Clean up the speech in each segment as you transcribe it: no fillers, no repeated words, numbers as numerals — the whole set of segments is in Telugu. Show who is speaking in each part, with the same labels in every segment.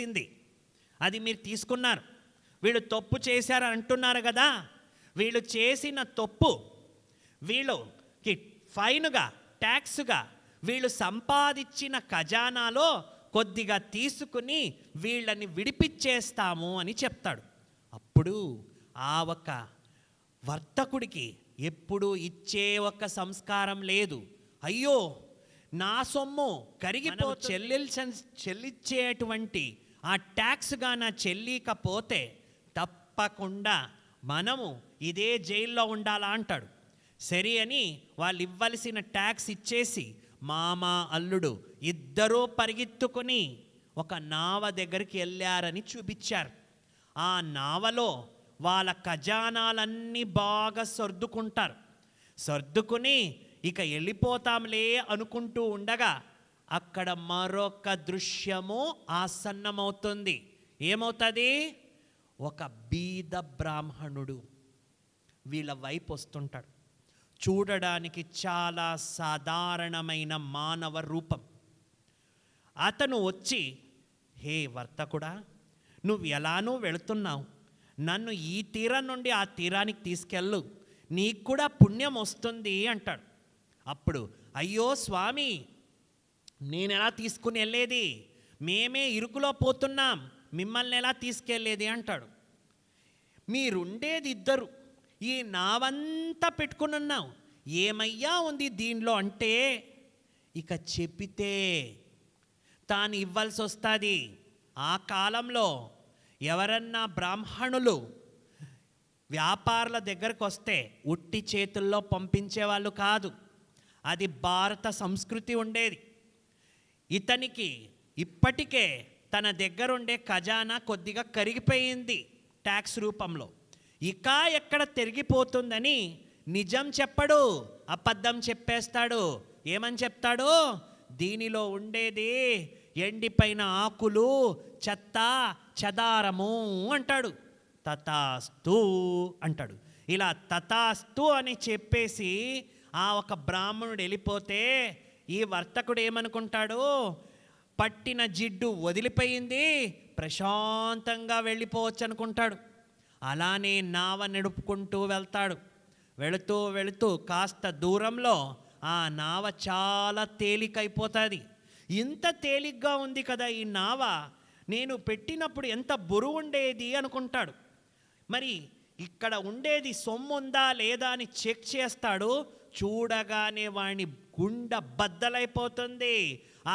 Speaker 1: చేసింది. అది మీరు తీసుకున్నారు. వీళ్ళు తప్పు చేశారు అంటున్నారు కదా, వీళ్ళు చేసిన తప్పు వీళ్ళకి ఫైన్గా, ట్యాక్స్గా వీళ్ళు సంపాదించిన ఖజానాలో కొద్దిగా తీసుకుని వీళ్ళని విడిపించేస్తాము అని చెప్తాడు. అప్పుడు ఆ ఒక వర్తకుడికి ఎప్పుడు ఇచ్చే ఒక సంస్కారం లేదు. అయ్యో నా సొమ్ము కరిగిపో చెల్లించేటువంటి ఆ ట్యాక్స్గా నా చెల్లికపోతే తప్పకుండా మనము ఇదే జైల్లో ఉండాలా అంటాడు. సరే అని వాళ్ళు ఇవ్వలసిన ట్యాక్స్ ఇచ్చేసి మామ అల్లుడు ఇద్దరూ పరిగెత్తుకొని ఒక నావ దగ్గరికి వెళ్ళారని చూపించారు. ఆ నావలో వాళ్ళ ఖజానాలన్నీ బాగా సర్దుకుంటారు. సర్దుకుని ఇక వెళ్ళిపోతాంలే అనుకుంటూ ఉండగా అక్కడ మరొక దృశ్యము ఆసన్నమవుతుంది. ఏమవుతుంది? ఒక బీద బ్రాహ్మణుడు వీళ్ళ వైపు వస్తుంటాడు. చూడడానికి చాలా సాధారణమైన మానవ రూపం. అతను వచ్చి, హే వర్తకుడా, నువ్వు ఎలానూ వెళుతున్నావు, నన్ను ఈ తీరం నుండి ఆ తీరానికి తీసుకెళ్ళు, నీకు కూడా పుణ్యం వస్తుంది అంటాడు. అప్పుడు అయ్యో స్వామి, నేను ఎలా తీసుకుని వెళ్ళేది, మేమే ఇరుకులో పోతున్నాం, మిమ్మల్ని ఎలా తీసుకెళ్ళేది అంటాడు. మీరుండేది ఇద్దరు, ఈ నావంతా పెట్టుకుని ఉన్నావు, ఏమయ్యా ఉంది దీనిలో అంటే ఇక చెప్పితే తాను ఇవ్వాల్సి వస్తుంది. ఆ కాలంలో ఎవరన్నా బ్రాహ్మణులు వ్యాపారుల దగ్గరకు వస్తే ఉట్టి చేతుల్లో పంపించేవాళ్ళు కాదు. అది భారత సంస్కృతి ఉండేది. ఇతనికి ఇప్పటికే తన దగ్గరుండే ఖజానా కొద్దిగా కరిగిపోయింది ట్యాక్స్ రూపంలో. ఇక ఎక్కడ తిరిగిపోతుందని నిజం చెప్పడు, అబద్ధం చెప్పేస్తాడు. ఏమని చెప్తాడు? దీనిలో ఉండేది ఎండిపోయిన ఆకులు, చెత్త, చెదారము అంటాడు. తథాస్తు అంటాడు. ఇలా తథాస్తు అని చెప్పేసి ఆ ఒక బ్రాహ్మణుడు వెళ్ళిపోతే ఈ వర్తకుడు ఏమనుకుంటాడు? పట్టిన జిడ్డు వదిలిపోయింది, ప్రశాంతంగా వెళ్ళిపోవచ్చు అనుకుంటాడు. అలానే నావ నడుపుకుంటూ వెళ్తాడు. వెళుతూ వెళుతూ కాస్త దూరంలో ఆ నావ చాలా తేలికైపోతుంది. ఇంత తేలిగ్గా ఉంది కదా ఈ నావ, నేను పెట్టినప్పుడు ఎంత బరువు ఉండేది అనుకుంటాడు. మరి ఇక్కడ ఉండేది సొమ్ముందా లేదా అని చెక్ చేస్తాడు. చూడగానే వాణ్ణి గుండె బద్దలైపోతుంది.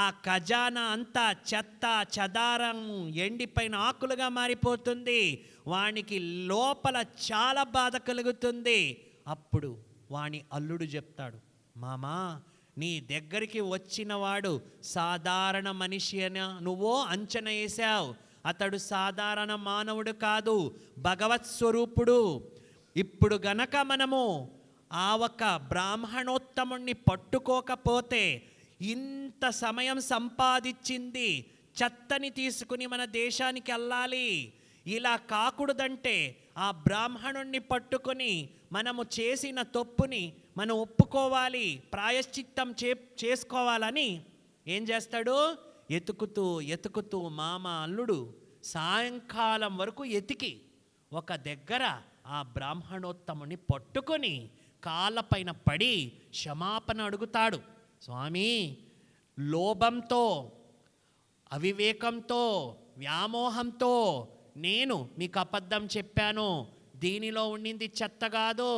Speaker 1: ఆ ఖజానా అంతా చెత్త, చెదారం, ఎండిపోయిన ఆకులుగా మారిపోతుంది. వానికి లోపల చాలా బాధ కలుగుతుంది. అప్పుడు వాని అల్లుడు చెప్తాడు, మామా, నీ దగ్గరికి వచ్చిన వాడు సాధారణ మనిషి అని నువ్వు అంచనా వేశావు. అతడు సాధారణ మానవుడు కాదు, భగవత్ స్వరూపుడు. ఇప్పుడు గనక మనము ఆ ఒక బ్రాహ్మణోత్తముణ్ణి పట్టుకోకపోతే ఇంత సమయం సంపాదించింది చెత్తని తీసుకుని మన దేశానికి వెళ్ళాలి. ఇలా కాకూడదంటే ఆ బ్రాహ్మణుణ్ణి పట్టుకొని మనము చేసిన తప్పుని మనం ఒప్పుకోవాలి, ప్రాయశ్చిత్తం చేసుకోవాలని ఏం చేస్తాడు? ఎతుకుతూ ఎతుకుతూ మామ అల్లుడు సాయంకాలం వరకు ఎతికి ఒక దగ్గర ఆ బ్రాహ్మణోత్తముని పట్టుకొని కాళ్ళపైన పడి క్షమాపణ అడుగుతాడు. స్వామి, లోభంతో, అవివేకంతో, వ్యామోహంతో నేను మీకు అబద్ధం చెప్పాను. దీనిలో ఉండింది చెత్త కాదు,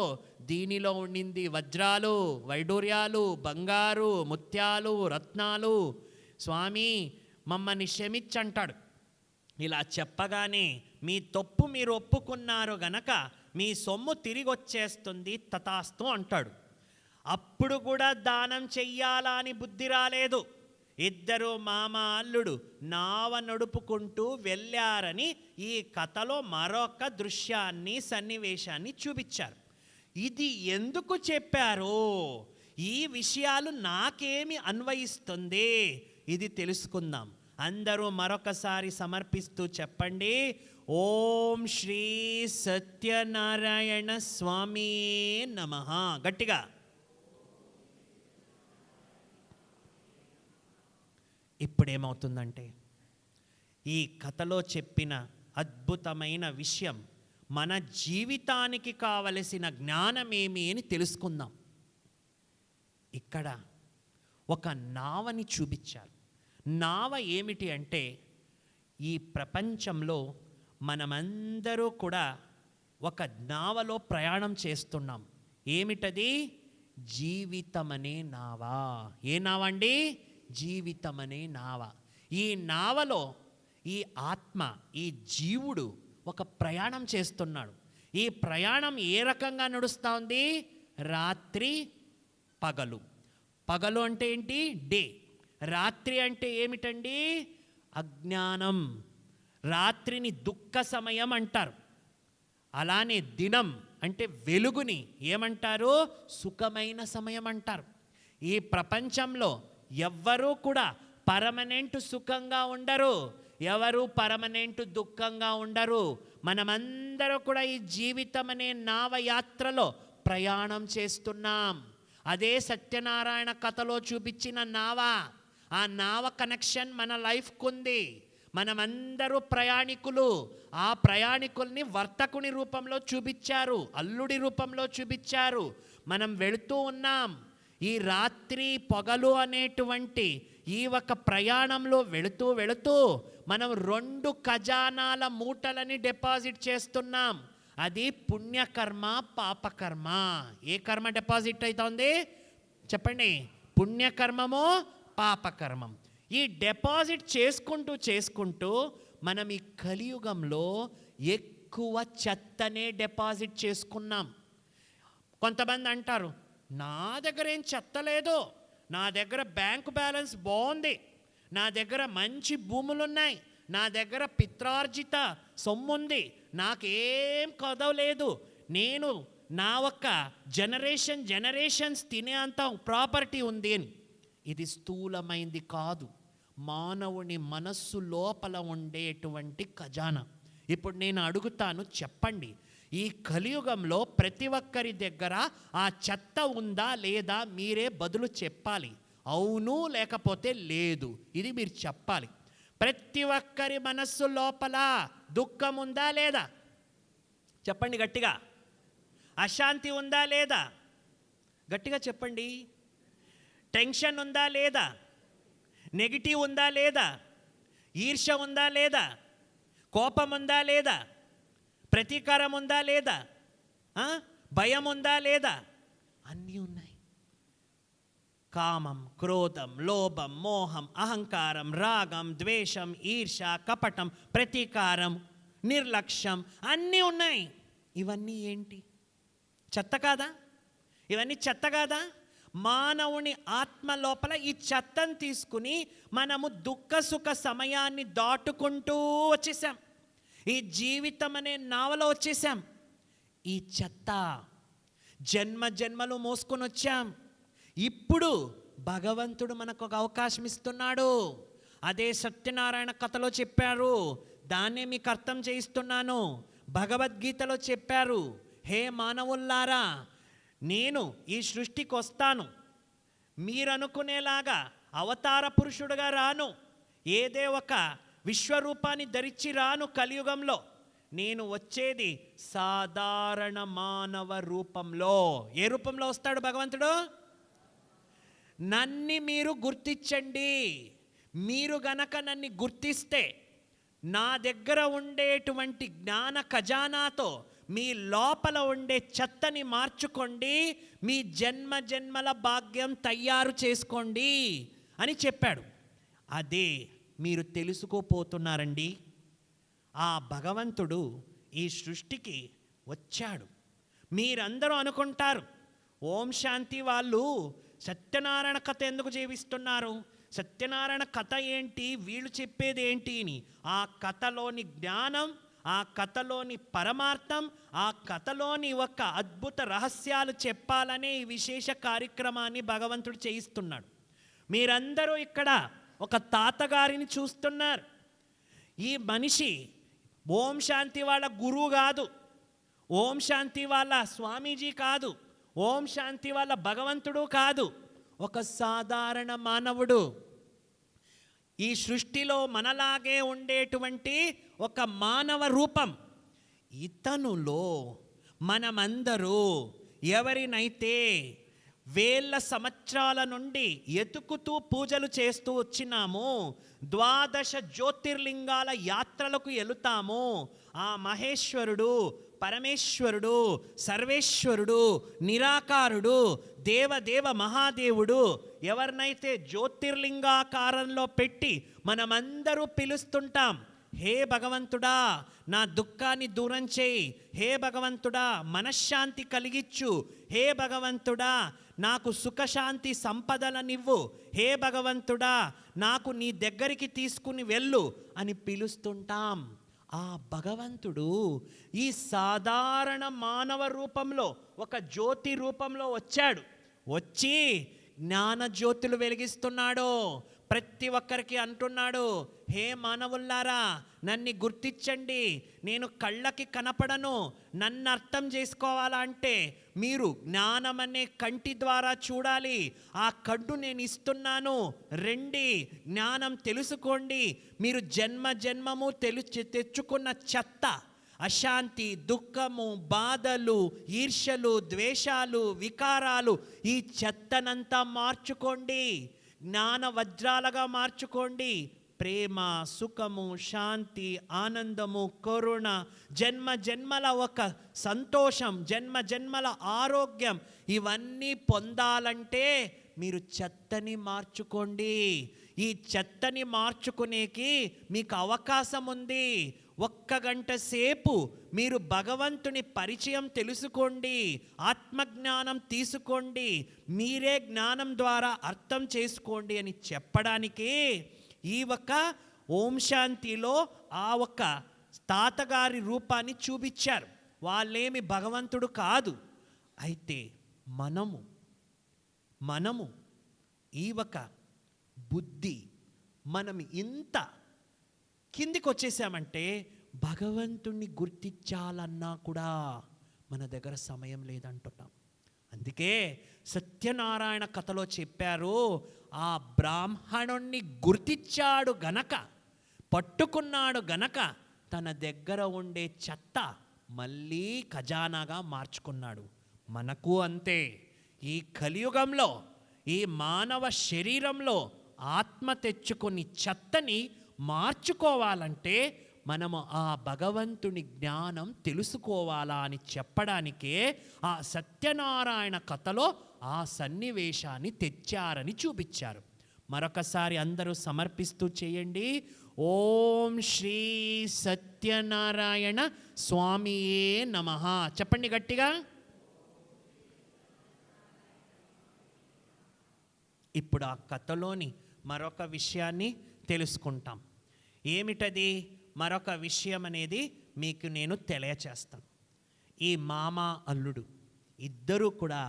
Speaker 1: దీనిలో ఉండింది వజ్రాలు, వైడూర్యాలు, బంగారు, ముత్యాలు, రత్నాలు. స్వామి మమ్మల్ని క్షమించంటాడు. ఇలా చెప్పగానే మీ తప్పు మీరు ఒప్పుకున్నారు గనక మీ సొమ్ము తిరిగి వచ్చేస్తుంది, తథాస్తు అంటాడు. అప్పుడు కూడా దానం చెయ్యాలా అని బుద్ధి రాలేదు. ఇద్దరు మామ అల్లుడు నావ నడుపుకుంటూ వెళ్ళారని ఈ కథలో మరొక దృశ్యాన్ని, సన్నివేశాన్ని చూపించారు. ఇది ఎందుకు చెప్పారో, ఈ విషయాలు నాకేమి అన్వయిస్తుంది, ఇది తెలుసుకుందాం. అందరూ మరొకసారి సమర్పిస్తూ చెప్పండి, ఓం శ్రీ సత్యనారాయణ స్వామి నమః. గట్టిగా. ఇప్పుడేమవుతుందంటే ఈ కథలో చెప్పిన అద్భుతమైన విషయం, మన జీవితానికి కావలసిన జ్ఞానమేమి అని తెలుసుకుందాం. ఇక్కడ ఒక నావని చూపించారు. నావ ఏమిటి అంటే, ఈ ప్రపంచంలో మనమందరూ కూడా ఒక నావలో ప్రయాణం చేస్తున్నాం. ఏమిటది? జీవితమనే నావ. ఏ నావ అండి? జీవితమనే నావ. ఈ నావలో ఈ ఆత్మ, ఈ జీవుడు ఒక ప్రయాణం చేస్తున్నాడు. ఈ ప్రయాణం ఏ రకంగా నడుస్తూ ఉంది? రాత్రి పగలు. పగలు అంటే ఏంటి? డే. రాత్రి అంటే ఏమిటండి? అజ్ఞానం. రాత్రిని దుఃఖ సమయం అంటారు. అలానే దినం అంటే వెలుగుని ఏమంటారు? సుఖమైన సమయం అంటారు. ఈ ప్రపంచంలో ఎవ్వరూ కూడా పర్మనెంట్ సుఖంగా ఉండరు, ఎవరు పర్మనెంట్ దుఃఖంగా ఉండరు. మనమందరూ కూడా ఈ జీవితం అనే నావయాత్రలో ప్రయాణం చేస్తున్నాం. అదే సత్యనారాయణ కథలో చూపించిన నావ. ఆ నావ కనెక్షన్ మన లైఫ్కు ఉంది. మనమందరూ ప్రయాణికులు. ఆ ప్రయాణికుల్ని వర్తకుని రూపంలో చూపించారు, అల్లుడి రూపంలో చూపించారు. మనం వెళుతూ ఉన్నాం. ఈ రాత్రి పగలు అనేటువంటి ఈ ఒక ప్రయాణంలో వెళుతూ వెళుతూ మనం 2 ఖజానాల మూటలని డిపాజిట్ చేస్తున్నాం. అది పుణ్యకర్మ, పాపకర్మ. ఏ కర్మ డిపాజిట్ అవుతుంది చెప్పండి? పుణ్యకర్మమో పాపకర్మం. ఈ డిపాజిట్ చేసుకుంటూ మనం ఈ కలియుగంలో ఎక్కువ చెత్తనే డిపాజిట్ చేసుకున్నాం. కొంతమంది అంటారు, నా దగ్గర ఏం చెత్త లేదు, నా దగ్గర బ్యాంకు బ్యాలెన్స్ బాగుంది, నా దగ్గర మంచి భూములు ఉన్నాయి, నా దగ్గర పిత్రార్జిత సొమ్ముంది, నాకేం కదవలేదు, నేను నా ఒక్క జనరేషన్స్ తినే అంత ప్రాపర్టీ ఉంది అని. ఇది స్థూలమైంది కాదు, మానవుని మనస్సు లోపల ఉండేటువంటి ఖజానా. ఇప్పుడు నేను అడుగుతాను, చెప్పండి, ఈ కలియుగంలో ప్రతి ఒక్కరి దగ్గర ఆ చెత్త ఉందా లేదా? మీరే బదులు చెప్పాలి. అవును లేకపోతే లేదు, ఇది మీరు చెప్పాలి. ప్రతి ఒక్కరి మనస్సు లోపల దుఃఖం ఉందా లేదా? చెప్పండి గట్టిగా. అశాంతి ఉందా లేదా? గట్టిగా చెప్పండి. టెన్షన్ ఉందా లేదా? నెగిటివ్ ఉందా లేదా? ఈర్ష్య ఉందా లేదా? కోపం ఉందా లేదా? ప్రతీకారం ఉందా లేదా? భయం ఉందా లేదా? అన్నీ ఉన్నాయి. కామం, క్రోధం, లోభం, మోహం, అహంకారం, రాగం, ద్వేషం, ఈర్ష్య, కపటం, ప్రతీకారం, నిర్లక్ష్యం అన్నీ ఉన్నాయి. ఇవన్నీ ఏంటి? చెత్త కాదా? ఇవన్నీ చెత్త కాదా? మానవుని ఆత్మ లోపల ఈ చెత్తను తీసుకుని మనము దుఃఖ సుఖ సమయాన్ని దాటుకుంటూ వచ్చేసాం. ఈ జీవితం అనే నావలో వచ్చేసాం. ఈ చెత్త జన్మలు మోసుకొని వచ్చాం. ఇప్పుడు భగవంతుడు మనకు ఒక అవకాశం ఇస్తున్నాడు. అదే సత్యనారాయణ కథలో చెప్పారు, దాన్నే మీకు అర్థం చేయిస్తున్నాను. భగవద్గీతలో చెప్పారు, హే మానవుల్లారా, నేను ఈ సృష్టికి వస్తాను, మీరనుకునేలాగా అవతార పురుషుడుగా రాను, ఏదే ఒక విశ్వరూపాన్ని ధరించి రాను. కలియుగంలో నేను వచ్చేది సాధారణ మానవ రూపంలో. ఏ రూపంలో వస్తాడు భగవంతుడు? నన్ను మీరు గుర్తించండి. మీరు గనక నన్ను గుర్తిస్తే నా దగ్గర ఉండేటువంటి జ్ఞాన ఖజానాతో మీ లోపల ఉండే చెత్తని మార్చుకోండి, మీ జన్మల భాగ్యం తయారు చేసుకోండి అని చెప్పాడు. అదే మీరు తెలుసుకోపోతున్నారండి. ఆ భగవంతుడు ఈ సృష్టికి వచ్చాడు. మీరందరూ అనుకుంటారు, ఓం శాంతి వాళ్ళు సత్యనారాయణ కథ ఎందుకు జీవిస్తున్నారు, సత్యనారాయణ కథ ఏంటి, వీళ్ళు చెప్పేది ఏంటి అని. ఆ కథలోని జ్ఞానం, ఆ కథలోని పరమార్థం, ఆ కథలోని ఒక అద్భుత రహస్యాలు చెప్పాలనే ఈ విశేష కార్యక్రమాన్ని భగవంతుడు చేయిస్తున్నాడు. మీరందరూ ఇక్కడ ఒక తాతగారిని చూస్తున్నారు. ఈ మనిషి ఓం శాంతి వాళ్ళ గురువు కాదు, ఓం శాంతి వాళ్ళ స్వామీజీ కాదు, ఓం శాంతి వాళ్ళ భగవంతుడు కాదు, ఒక సాధారణ మానవుడు. ఈ సృష్టిలో మనలాగే ఉండేటువంటి ఒక మానవ రూపం. ఇతనులో మనమందరూ ఎవరినైతే వేల సంవత్సరాల నుండి ఎతుకుతూ పూజలు చేస్తూ వచ్చినాము, 12 జ్యోతిర్లింగాల యాత్రలకు వెళుతాము, ఆ మహేశ్వరుడు, పరమేశ్వరుడు, సర్వేశ్వరుడు, నిరాకారుడు, దేవదేవ మహాదేవుడు ఎవరినైతే జ్యోతిర్లింగాకారంలో పెట్టి మనమందరూ పిలుస్తుంటాం, హే భగవంతుడా నా దుఃఖాన్ని దూరం చేయి, హే భగవంతుడా మనశ్శాంతి కలిగిచ్చు, హే భగవంతుడా నాకు సుఖశాంతి సంపదలనివ్వు, హే భగవంతుడా నాకు నీ దగ్గరికి తీసుకుని వెళ్ళు అని పిలుస్తుంటాం. ఆ భగవంతుడు ఈ సాధారణ మానవ రూపంలో ఒక జ్యోతి రూపంలో వచ్చాడు. వచ్చి జ్ఞాన జ్యోతులు వెలిగిస్తున్నాడు. ప్రతి ఒక్కరికి అంటున్నాడు, హే మానవుల్లారా నన్ను గుర్తించండి, నేను కళ్ళకి కనపడను. నన్ను అర్థం చేసుకోవాలంటే మీరు జ్ఞానం అనే కంటి ద్వారా చూడాలి. ఆ కన్ను నేను ఇస్తున్నాను, రండి జ్ఞానం తెలుసుకోండి. మీరు జన్మ జన్మము తెచ్చుకున్న చెత్త, అశాంతి, దుఃఖము, బాధలు, ఈర్ష్యలు, ద్వేషాలు, వికారాలు, ఈ చెత్తనంతా మార్చుకోండి, జ్ఞాన వజ్రాలుగా మార్చుకోండి. ప్రేమ, సుఖము, శాంతి, ఆనందము, కరుణ, జన్మ జన్మల ఒక సంతోషం, జన్మ జన్మల ఆరోగ్యం, ఇవన్నీ పొందాలంటే మీరు చెత్తని మార్చుకోండి. ఈ చెత్తని మార్చుకునేకి మీకు అవకాశం ఉంది. 1 గంట సేపు మీరు భగవంతుని పరిచయం తెలుసుకోండి, ఆత్మజ్ఞానం తీసుకోండి, మీరే జ్ఞానం ద్వారా అర్థం చేసుకోండి అని చెప్పడానికి ఈ ఒక ఓం శాంతిలో ఆ ఒక తాతగారి రూపాన్ని చూపించారు. వాళ్ళేమి భగవంతుడు కాదు. అయితే మనము ఈ ఒక బుద్ధి మనం ఇంత కిందికి వచ్చేసామంటే భగవంతుణ్ణి గుర్తించాలన్నా కూడా మన దగ్గర సమయం లేదంటున్నాం. అందుకే సత్యనారాయణ కథలో చెప్పారు, ఆ బ్రాహ్మణుణ్ణి గుర్తించాడు గనక, పట్టుకున్నాడు గనక తన దగ్గర ఉండే చెత్త మళ్ళీ ఖజానాగా మార్చుకున్నాడు. మనకు అంతే. ఈ కలియుగంలో ఈ మానవ శరీరంలో ఆత్మ తెచ్చుకొని చెత్తని మార్చుకోవాలంటే మనము ఆ భగవంతుని జ్ఞానం తెలుసుకోవాలా అని చెప్పడానికే ఆ సత్యనారాయణ కథలో ఆ సన్నివేశాన్ని తెచ్చారని చూపించారు. మరొకసారి అందరూ సమర్పిస్తూ చేయండి. ఓం శ్రీ సత్యనారాయణ స్వామియే నమః. చెప్పండి గట్టిగా. ఇప్పుడు ఆ కథలోని మరొక విషయాన్ని తెలుసుకుంటాం. ఏమిటది? మరొక విషయం అనేది మీకు నేను తెలియచేస్తాను. ఈ మామ అల్లుడు ఇద్దరూ కూడా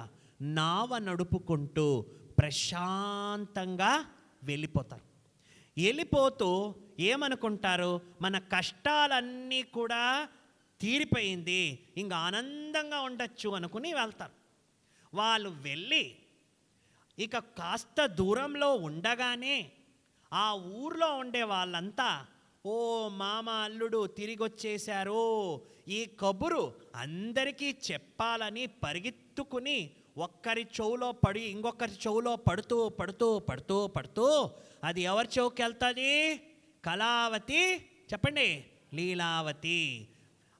Speaker 1: నావ నడుపుకుంటూ ప్రశాంతంగా వెళ్ళిపోతారు. వెళ్ళిపోతూ ఏమనుకుంటారు, మన కష్టాలన్నీ కూడా తీరిపోయింది, ఇంకా ఆనందంగా ఉండొచ్చు అనుకుని వెళ్తారు. వాళ్ళు వెళ్ళి ఇక కాస్త దూరంలో ఉండగానే ఆ ఊర్లో ఉండే వాళ్ళంతా, ఓ మామ అల్లుడు తిరిగి వచ్చేశారు, ఈ కబురు అందరికీ చెప్పాలని పరిగెత్తుకుని ఒక్కరి చెవులో పడి ఇంకొకరి చెవులో పడుతూ పడుతూ పడుతూ పడుతూ అది ఎవరి చెవుకి వెళ్తుంది? కళావతి, చెప్పండి, లీలావతి.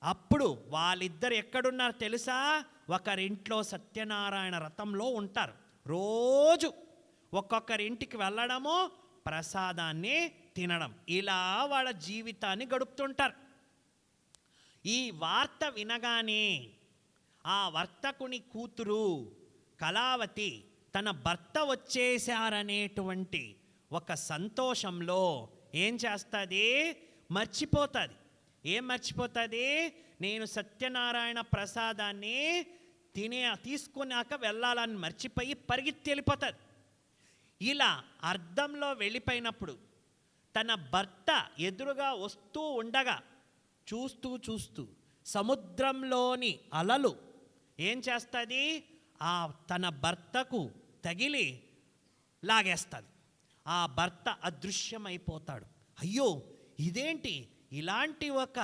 Speaker 1: అప్పుడు వాళ్ళిద్దరు ఎక్కడున్నారు తెలుసా? ఒకరింట్లో సత్యనారాయణ వ్రతంలో ఉంటారు. రోజు ఒక్కొక్కరింటికి వెళ్ళడము, ప్రసాదాన్ని తినడం, ఇలా వాళ్ళ జీవితాన్ని గడుపుతుంటారు. ఈ వార్త వినగానే ఆ వర్తకుని కూతురు కళావతి తన భర్త వచ్చేశారనేటువంటి ఒక సంతోషంలో ఏం చేస్తుంది? మర్చిపోతుంది. ఏం మర్చిపోతుంది? నేను సత్యనారాయణ ప్రసాదాన్ని తీసుకున్నాక వెళ్ళాలని మర్చిపోయి పరిగెత్తి వెళ్ళిపోతుంది. ఇలా అర్థంలో వెళ్ళిపోయినప్పుడు తన భర్త ఎదురుగా వస్తూ ఉండగా చూస్తూ చూస్తూ సముద్రంలోని అలలు ఏం చేస్తుంది? ఆ తన భర్తకు తగిలి లాగేస్తుంది. ఆ భర్త అదృశ్యమైపోతాడు. అయ్యో ఇదేంటి, ఇలాంటి ఒక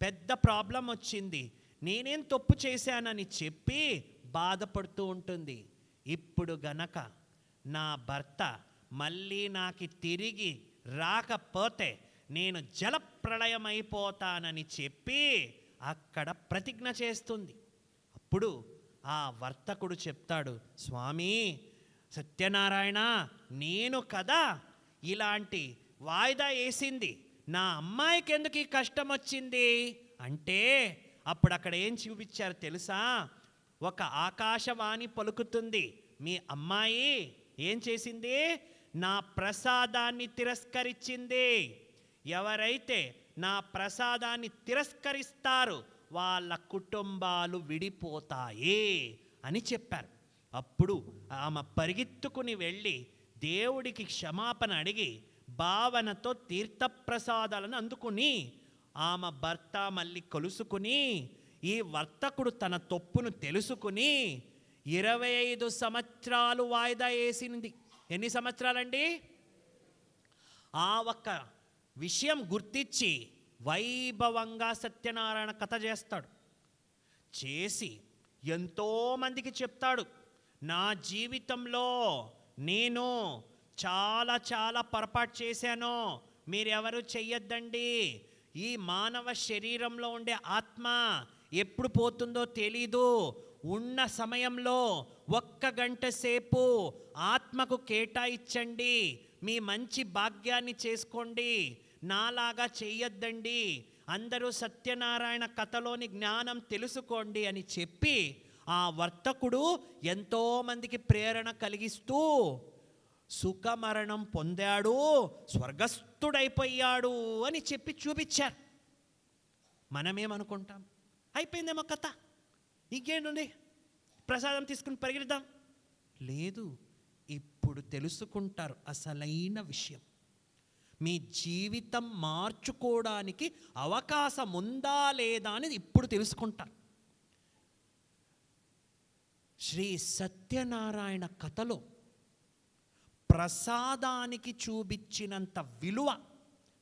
Speaker 1: పెద్ద ప్రాబ్లం వచ్చింది, నేనేం తప్పు చేశానని చెప్పి బాధపడుతూ ఉంటుంది. ఇప్పుడు గనక నా భర్త మళ్ళీ నాకు తిరిగి రాకపోతే నేను జలప్రళయం అయిపోతానని చెప్పి అక్కడ ప్రతిజ్ఞ చేస్తుంది. అప్పుడు ఆ వర్తకుడు చెప్తాడు, స్వామి సత్యనారాయణ, నేను కదా ఇలాంటి వాయిదా వేసింది, నా అమ్మాయికి ఎందుకు ఈ కష్టం వచ్చింది అంటే, అప్పుడు అక్కడ ఏం చూపించారు తెలుసా? ఒక ఆకాశవాణి పలుకుతుంది, మీ అమ్మాయి ఏం చేసింది, నా ప్రసాదాన్ని తిరస్కరించింది. ఎవరైతే నా ప్రసాదాన్ని తిరస్కరిస్తారో వాళ్ళ కుటుంబాలు విడిపోతాయి అని చెప్పారు. అప్పుడు ఆమె పరిగెత్తుకుని వెళ్ళి దేవుడికి క్షమాపణ అడిగి భావనతో తీర్థప్రసాదాలను అందుకుని ఆమె భర్త మళ్ళీ కలుసుకుని, ఈ వర్తకుడు తన తప్పును తెలుసుకుని 25 సంవత్సరాలు వాయిదా వేసింది. ఎన్ని సంవత్సరాలండి? ఆ ఒక్క విషయం గుర్తించి వైభవంగా సత్యనారాయణ కథ చేస్తాడు. చేసి ఎంతోమందికి చెప్తాడు, నా జీవితంలో నేను చాలా చాలా పొరపాటు చేశాను, మీరెవరు చెయ్యొద్దండి. ఈ మానవ శరీరంలో ఉండే ఆత్మ ఎప్పుడు పోతుందో తెలీదు. ఉన్న సమయంలో 1 గంట సేపు ఆత్మకు కేటాయించండి, మీ మంచి భాగ్యాన్ని చేసుకోండి, నాలాగా చెయ్యొద్దండి, అందరూ సత్యనారాయణ కథలోని జ్ఞానం తెలుసుకోండి అని చెప్పి ఆ వర్తకుడు ఎంతోమందికి ప్రేరణ కలిగిస్తూ సుఖమరణం పొందాడు, స్వర్గస్థుడైపోయాడు అని చెప్పి చూపించారు. మనమేమనుకుంటాం, అయిపోయిందేమో కథ, ఇంకేంటి ప్రసాదం తీసుకుని పరిగెడదాం. లేదు, ఇప్పుడు తెలుసుకుంటారు అసలైన విషయం. మీ జీవితం మార్చుకోవడానికి అవకాశం ఉందా లేదా అని ఇప్పుడు తెలుసుకుంటారు. శ్రీ సత్యనారాయణ కథలో ప్రసాదానికి చూపించినంత విలువ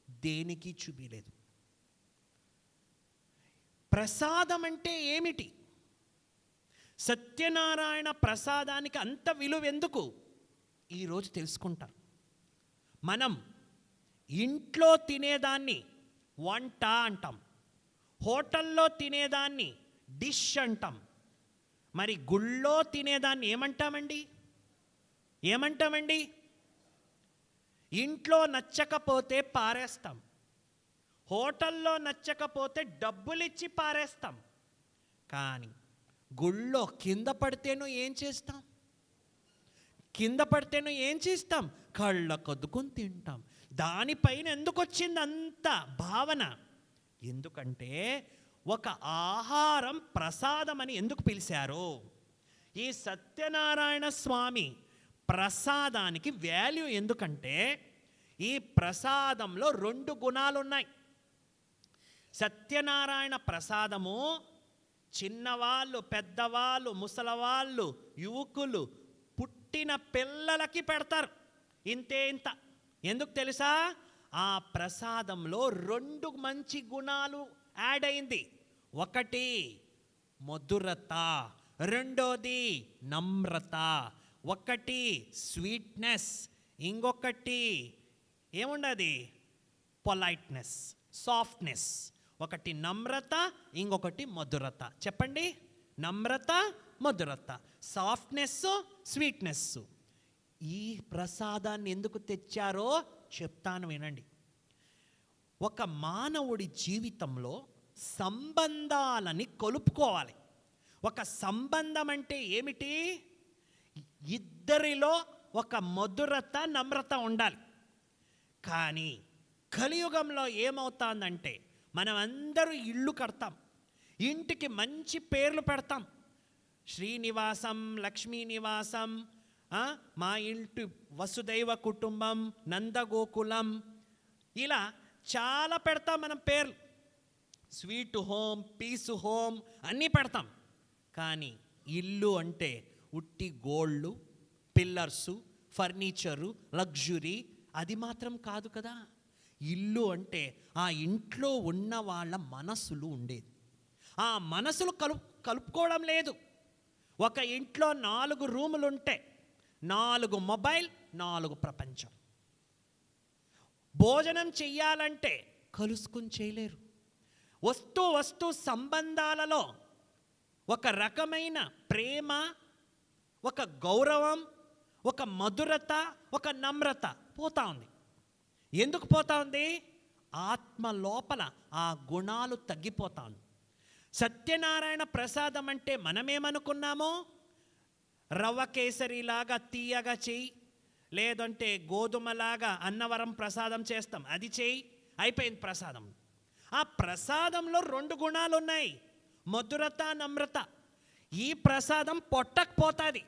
Speaker 1: దేనికి చూపించలేదు. ప్రసాదం అంటే ఏమిటి? సత్యనారాయణ ప్రసాదానికి అంత విలువ ఎందుకు ఈరోజు తెలుసుకుంటారు. మనం ఇంట్లో తినేదాన్ని వంట అంటాం, హోటల్లో తినేదాన్ని డిష్ అంటాం, మరి గుళ్ళో తినేదాన్ని ఏమంటామండి? ఇంట్లో నచ్చకపోతే పారేస్తాం, హోటల్లో నచ్చకపోతే డబ్బులిచ్చి పారేస్తాం. కానీ గుళ్ళో కింద పడితేనూ ఏం చేస్తాం? కళ్ళ కొద్దుకొని తింటాం. దానిపైన ఎందుకు వచ్చింది అంత భావన? ఎందుకంటే ఒక ఆహారం ప్రసాదం అని ఎందుకు పిలిచారు? ఈ సత్యనారాయణ స్వామి ప్రసాదానికి వాల్యూ ఎందుకంటే, ఈ ప్రసాదంలో 2 గుణాలు ఉన్నాయి. సత్యనారాయణ ప్రసాదము చిన్నవాళ్ళు, పెద్దవాళ్ళు, ముసలవాళ్ళు, యువకులు, పుట్టిన పిల్లలకి పెడతారు. ఇంత ఎందుకు తెలుసా? ఆ ప్రసాదంలో 2 మంచి గుణాలు యాడ్ అయింది. ఒకటి మధురత, రెండోది నమ్రత. ఒకటి స్వీట్నెస్, ఇంకొకటి ఏముండది పొలైట్నెస్, సాఫ్ట్నెస్. ఒకటి నమ్రత, ఇంకొకటి మధురత. చెప్పండి, నమ్రత, మధురత, సాఫ్ట్నెస్, స్వీట్నెస్. ఈ ప్రసాదాన్ని ఎందుకు తెచ్చారో చెప్తాను, వినండి. ఒక మానవుడి జీవితంలో సంబంధాలని కలుపుకోవాలి. ఒక సంబంధం అంటే ఏమిటి? ఇద్దరిలో ఒక మధురత, నమ్రత ఉండాలి. కానీ కలియుగంలో ఏమవుతుందంటే, మనం అందరూ ఇళ్ళు కడతాం, ఇంటికి మంచి పేర్లు పెడతాం, శ్రీనివాసం, లక్ష్మీ నివాసం, మా ఇంటి వసుదైవ కుటుంబం, నందగోకులం, ఇలా చాలా పెడతాం మనం పేర్లు. స్వీట్ హోమ్, పీస్ హోమ్ అన్నీ పెడతాం. కానీ ఇల్లు అంటే ఉట్టి గోళ్ళు, పిల్లర్సు, ఫర్నిచరు, లగ్జరీ, అది మాత్రం కాదు కదా. ఇల్లు అంటే ఆ ఇంట్లో ఉన్న వాళ్ళ మనసులు ఉండేది. ఆ మనసులు కలుపుకోవడం లేదు. ఒక ఇంట్లో 4 రూములు ఉంటే 4 మొబైల్, 4 ప్రపంచం. భోజనం చెయ్యాలంటే కలుసుకుని చేయలేరు. వస్తూ సంబంధాలలో ఒక రకమైన ప్రేమ, ఒక గౌరవం, ఒక మధురత, ఒక నమ్రత పోతా ఉంది. ఎందుకు పోతా ఉంది? ఆత్మ లోపల ఆ గుణాలు తగ్గిపోతా ఉంది. సత్యనారాయణ ప్రసాదం అంటే మనమేమనుకున్నామో, రవ్వ కేసరిలాగా తీయగా చెయ్యి, లేదంటే గోధుమలాగా అన్నవరం ప్రసాదం చేస్తాం, అది చెయ్యి, అయిపోయింది ప్రసాదం. ఆ ప్రసాదంలో 2 గుణాలు ఉన్నాయి, మధురత, నమ్రత. ఈ ప్రసాదం పొట్టకపోతుంది.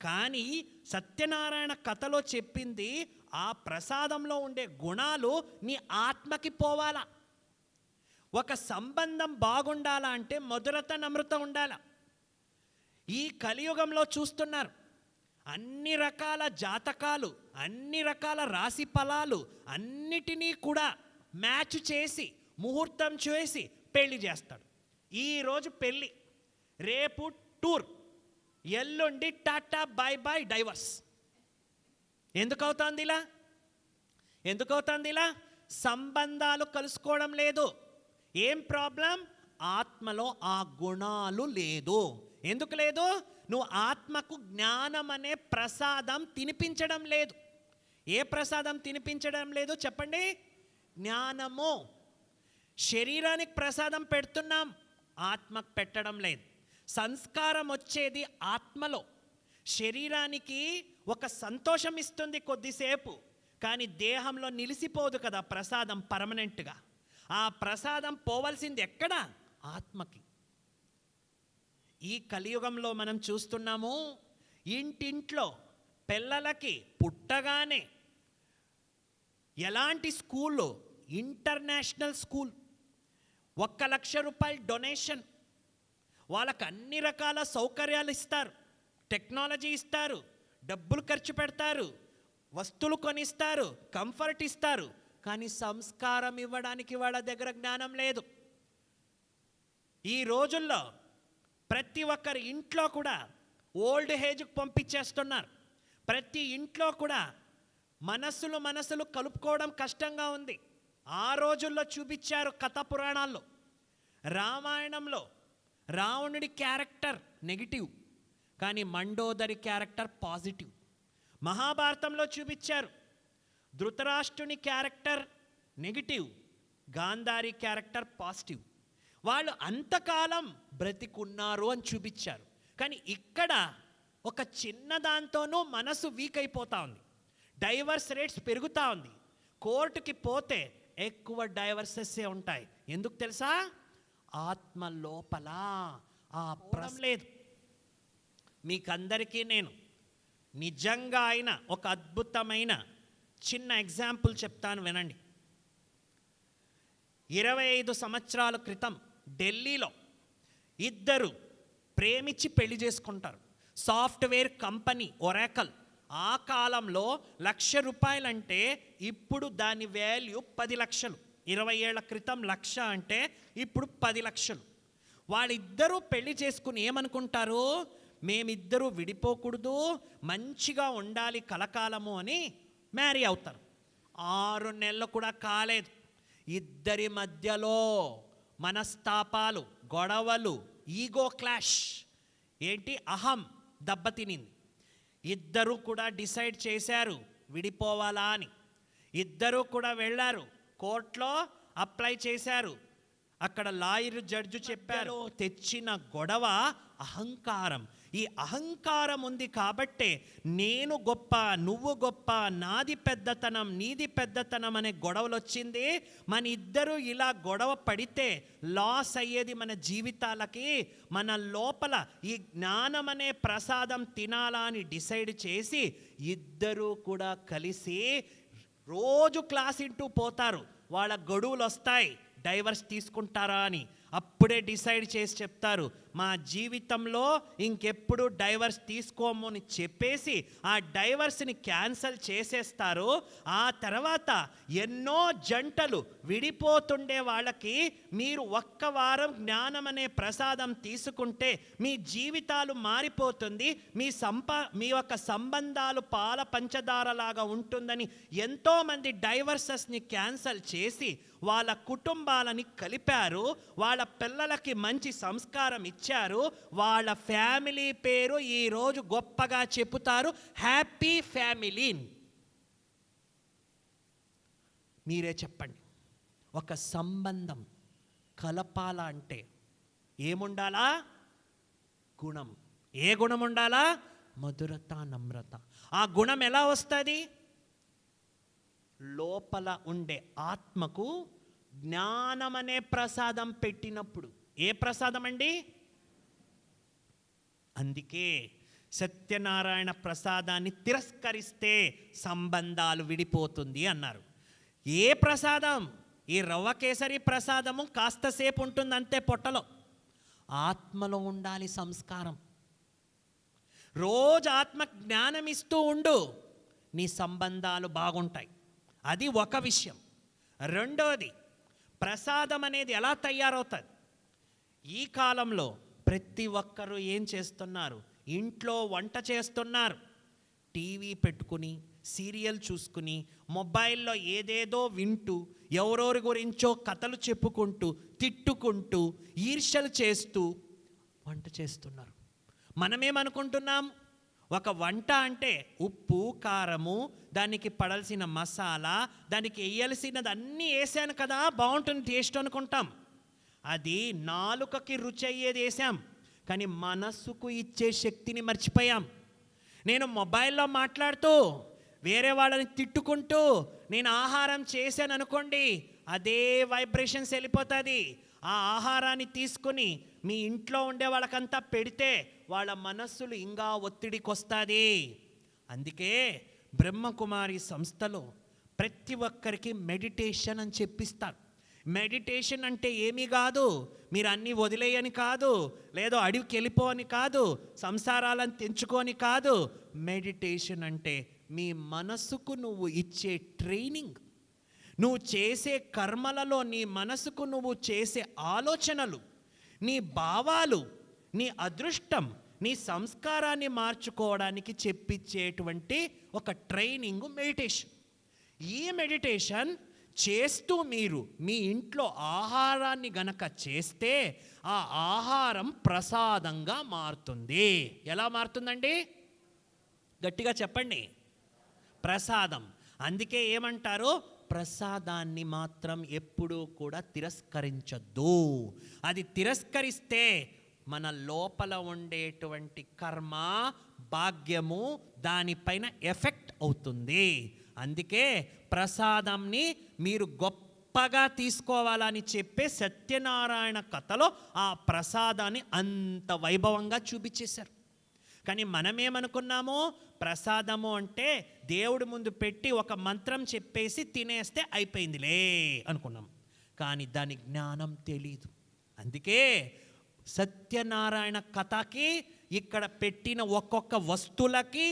Speaker 1: కానీ సత్యనారాయణ కథలో చెప్పింది ఆ ప్రసాదంలో ఉండే గుణాలు నీ ఆత్మకి పోవాలా. ఒక సంబంధం బాగుండాలా అంటే మధురత, నమ్రత ఉండాలా. ఈ కలియుగంలో చూస్తున్నారు, అన్ని రకాల జాతకాలు, అన్ని రకాల రాశి ఫలాలు అన్నిటినీ కూడా మ్యాచ్ చేసి ముహూర్తం చేసి పెళ్లి చేస్తాడు. ఈరోజు పెళ్ళి, రేపు టూర్, ఎల్లుండి టాటా బై బై డైవర్స్. ఎందుకవుతుంది ఇలా? సంబంధాలు కలుసుకోవడం లేదు. ఏం ప్రాబ్లం? ఆత్మలో ఆ గుణాలు లేదు. ఎందుకు లేదు? నువ్వు ఆత్మకు జ్ఞానం అనే ప్రసాదం తినిపించడం లేదు. ఏ ప్రసాదం తినిపించడం లేదు చెప్పండి? జ్ఞానము. శరీరానికి ప్రసాదం పెడుతున్నాం, ఆత్మకు పెట్టడం లేదు. సంస్కారం వచ్చేది ఆత్మలో. శరీరానికి ఒక సంతోషం ఇస్తుంది కొద్దిసేపు, కానీ దేహంలో నిలిసిపోదు కదా ప్రసాదం పర్మనెంట్గా. ఆ ప్రసాదం పోవలసింది ఎక్కడ? ఆత్మకి. ఈ కలియుగంలో మనం చూస్తున్నాము, ఇంటింట్లో పిల్లలకి పుట్టగానే ఎలాంటి స్కూల్లో, ఇంటర్నేషనల్ స్కూల్, 1,00,000 రూపాయలు డొనేషన్, వాళ్ళకు అన్ని రకాల సౌకర్యాలు ఇస్తారు, టెక్నాలజీ ఇస్తారు, డబ్బులు ఖర్చు పెడతారు, వస్తువులు కొనిస్తారు, కంఫర్ట్ ఇస్తారు. కానీ సంస్కారం ఇవ్వడానికి వాళ్ళ దగ్గర జ్ఞానం లేదు. ఈ రోజుల్లో ప్రతి ఒక్కరి ఇంట్లో కూడా ఓల్డ్ ఏజ్కి పంపించేస్తున్నారు. ప్రతి ఇంట్లో కూడా మనసులు కలుపుకోవడం కష్టంగా ఉంది. ఆ రోజుల్లో చూపించారు కథ పురాణాల్లో. రామాయణంలో రావణుడి క్యారెక్టర్ నెగిటివ్, కానీ మండోదరి క్యారెక్టర్ పాజిటివ్. మహాభారతంలో చూపించారు ధృతరాష్ట్రుని character negative, Gandhari character positive. వాళ్ళు అంతకాలం బ్రతికున్నారు అని చూపించారు. కానీ ఇక్కడ ఒక చిన్న దాంతోనూ మనసు వీక్ అయిపోతూ ఉంది. డైవర్స్ రేట్స్ పెరుగుతూ ఉంది. కోర్టుకి పోతే ఎక్కువ డైవర్సెస్సే ఉంటాయి. ఎందుకు తెలుసా? ఆత్మ లోపల ఆ లేదు. మీకందరికీ నేను నిజంగా అయిన ఒక అద్భుతమైన చిన్న ఎగ్జాంపుల్ చెప్తాను, వినండి. 25 సంవత్సరాల క్రితం ఢిల్లీలో ఇద్దరు ప్రేమించి పెళ్లి చేసుకుంటారు. Software company oracle. ఆ కాలంలో 1,00,000 రూపాయలంటే ఇప్పుడు దాని వాల్యూ 10 లక్షలు. 20 ఏళ్ల క్రితం 1,00,000 అంటే ఇప్పుడు 10 లక్షలు. వాళ్ళిద్దరూ పెళ్లి చేసుకుని ఏమనుకుంటారు? మేమిద్దరూ విడిపోకూడదు, మంచిగా ఉండాలి కలకాలము అని మ్యారీ అవుతారు. 6 నెలలు కూడా కాలేదు, ఇద్దరి మధ్యలో మనస్తాపాలు, గొడవలు, ఈగో క్లాష్. ఏంటి? అహం దెబ్బతినింది. ఇద్దరూ కూడా డిసైడ్ చేశారు విడిపోవాలా అని. ఇద్దరూ కూడా వెళ్ళారు, కోర్టులో అప్లై చేశారు. అక్కడ లాయర్ జడ్జి చెప్పారు, తెచ్చిన గొడవ అహంకారం. ఈ అహంకారం ఉంది కాబట్టే నేను గొప్ప, నువ్వు గొప్ప, నాది పెద్దతనం, నీది పెద్దతనం అనే గొడవలు వచ్చింది. మన ఇద్దరు ఇలా గొడవ పడితే లాస్ అయ్యేది మన జీవితాలకి. మన లోపల ఈ జ్ఞానం అనే ప్రసాదం తినాలా అని డిసైడ్ చేసి ఇద్దరూ కూడా కలిసి రోజు క్లాస్ ఇంటూ పోతారు. వాళ్ళ గొడవలు వస్తాయి, డైవర్స్ తీసుకుంటారా అని. అప్పుడే డిసైడ్ చేసి చెప్తారు, మా జీవితంలో ఇంకెప్పుడు డైవర్స్ తీసుకోము అని చెప్పేసి ఆ డైవర్స్ని క్యాన్సల్ చేసేస్తారు. ఆ తర్వాత ఎన్నో జంటలు విడిపోతుండే వాళ్ళకి మీరు ఒక్క వారం జ్ఞానం అనే ప్రసాదం తీసుకుంటే మీ జీవితాలు మారిపోతుంది, మీ యొక్క సంబంధాలు పాల పంచదారలాగా ఉంటుందని ఎంతోమంది డైవర్సెస్ని క్యాన్సల్ చేసి వాళ్ళ కుటుంబాలని కలిపారు, వాళ్ళ పిల్లలకి మంచి సంస్కారం ఇచ్చారు, వాళ్ళ ఫ్యామిలీ పేరు ఈరోజు గొప్పగా చెప్పుతారు, హ్యాపీ ఫ్యామిలీ. మీరే చెప్పండి, ఒక సంబంధం కలపాల అంటే ఏముండాలా? గుణం. ఏ గుణం ఉండాలా? మధురత, నమ్రత. ఆ గుణం ఎలా వస్తుంది? లోపల ఉండే ఆత్మకు జ్ఞానం అనే ప్రసాదం పెట్టినప్పుడు. ఏ ప్రసాదం అండి? అందుకే సత్యనారాయణ ప్రసాదాన్ని తిరస్కరిస్తే సంబంధాలు విడిపోతుంది అన్నారు. ఏ ప్రసాదం? ఈ రవ్వ కేసరి ప్రసాదము కాస్తసేపు ఉంటుంది అంతే పొట్టలో. ఆత్మలో ఉండాలి సంస్కారం. రోజు ఆత్మ జ్ఞానం ఇస్తూ ఉండు, నీ సంబంధాలు బాగుంటాయి. అది ఒక విషయం. రెండోది, ప్రసాదం అనేది ఎలా తయారవుతుంది? ఈ కాలంలో ప్రతి ఒక్కరూ ఏం చేస్తున్నారు? ఇంట్లో వంట చేస్తున్నారు, టీవీ పెట్టుకుని సీరియల్ చూసుకుని మొబైల్లో ఏదేదో వింటూ ఎవరెవరి గురించో కథలు చెప్పుకుంటూ తిట్టుకుంటూ ఈర్ష్యలు చేస్తూ వంట చేస్తున్నారు. మనమేమనుకుంటున్నాం? ఒక వంట అంటే ఉప్పు, కారము, దానికి పడాల్సిన మసాలా, దానికి వేయాల్సినది అన్నీ వేసాను కదా, బాగుంటుంది టేస్ట్ అనుకుంటాం. అది నాలుకకి రుచి అయ్యేది వేసాం, కానీ మనస్సుకు ఇచ్చే శక్తిని మర్చిపోయాం. నేను మొబైల్లో మాట్లాడుతూ వేరే వాళ్ళని తిట్టుకుంటూ నేను ఆహారం చేశాను అనుకోండి, అదే వైబ్రేషన్స్ వెళ్ళిపోతుంది. ఆ ఆహారాన్ని తీసుకుని మీ ఇంట్లో ఉండే వాళ్ళకంతా పెడితే వాళ్ళ మనస్సులు ఇంకా ఒత్తిడికి వస్తుంది. అందుకే బ్రహ్మకుమారి సంస్థలో ప్రతి ఒక్కరికి మెడిటేషన్ అని చెప్పిస్తారు. మెడిటేషన్ అంటే ఏమీ కాదు, మీరు అన్నీ వదిలేయని కాదు, లేదో అడవికి వెళ్ళిపో అని కాదు, సంసారాలను తెంచుకొని కాదు. మెడిటేషన్ అంటే మీ మనసుకు నువ్వు ఇచ్చే ట్రైనింగ్. నువ్వు చేసే కర్మలలో నీ మనసుకు నువ్వు చేసే ఆలోచనలు, నీ భావాలు, నీ అదృష్టం, నీ సంస్కారాన్ని మార్చుకోవడానికి చెప్పించేటువంటి ఒక ట్రైనింగ్ మెడిటేషన్. ఈ మెడిటేషన్ చేస్తూ మీరు మీ ఇంట్లో ఆహారాన్ని గనక చేస్తే ఆ ఆహారం ప్రసాదంగా మారుతుంది. ఎలా మారుతుందండి? గట్టిగా చెప్పండి. ప్రసాదం. అందుకే ఏమంటారు? ప్రసాదాన్ని మాత్రం ఎప్పుడూ కూడా తిరస్కరించద్దు. అది తిరస్కరిస్తే మన లోపల ఉండేటువంటి కర్మ, భాగ్యము దానిపైన ఎఫెక్ట్ అవుతుంది. అందుకే ప్రసాదంని మీరు గొప్పగా తీసుకోవాలని చెప్పే సత్యనారాయణ కథలో ఆ ప్రసాదాన్ని అంత వైభవంగా చూపించేశారు. కానీ మనమేమనుకున్నాము? ప్రసాదము అంటే దేవుడి ముందు పెట్టి ఒక మంత్రం చెప్పేసి తినేస్తే అయిపోయిందిలే అనుకున్నాం. కానీ దాని జ్ఞానం తెలీదు. అందుకే సత్యనారాయణ కథకి ఇక్కడ పెట్టిన ఒక్కొక్క వస్తువులకి,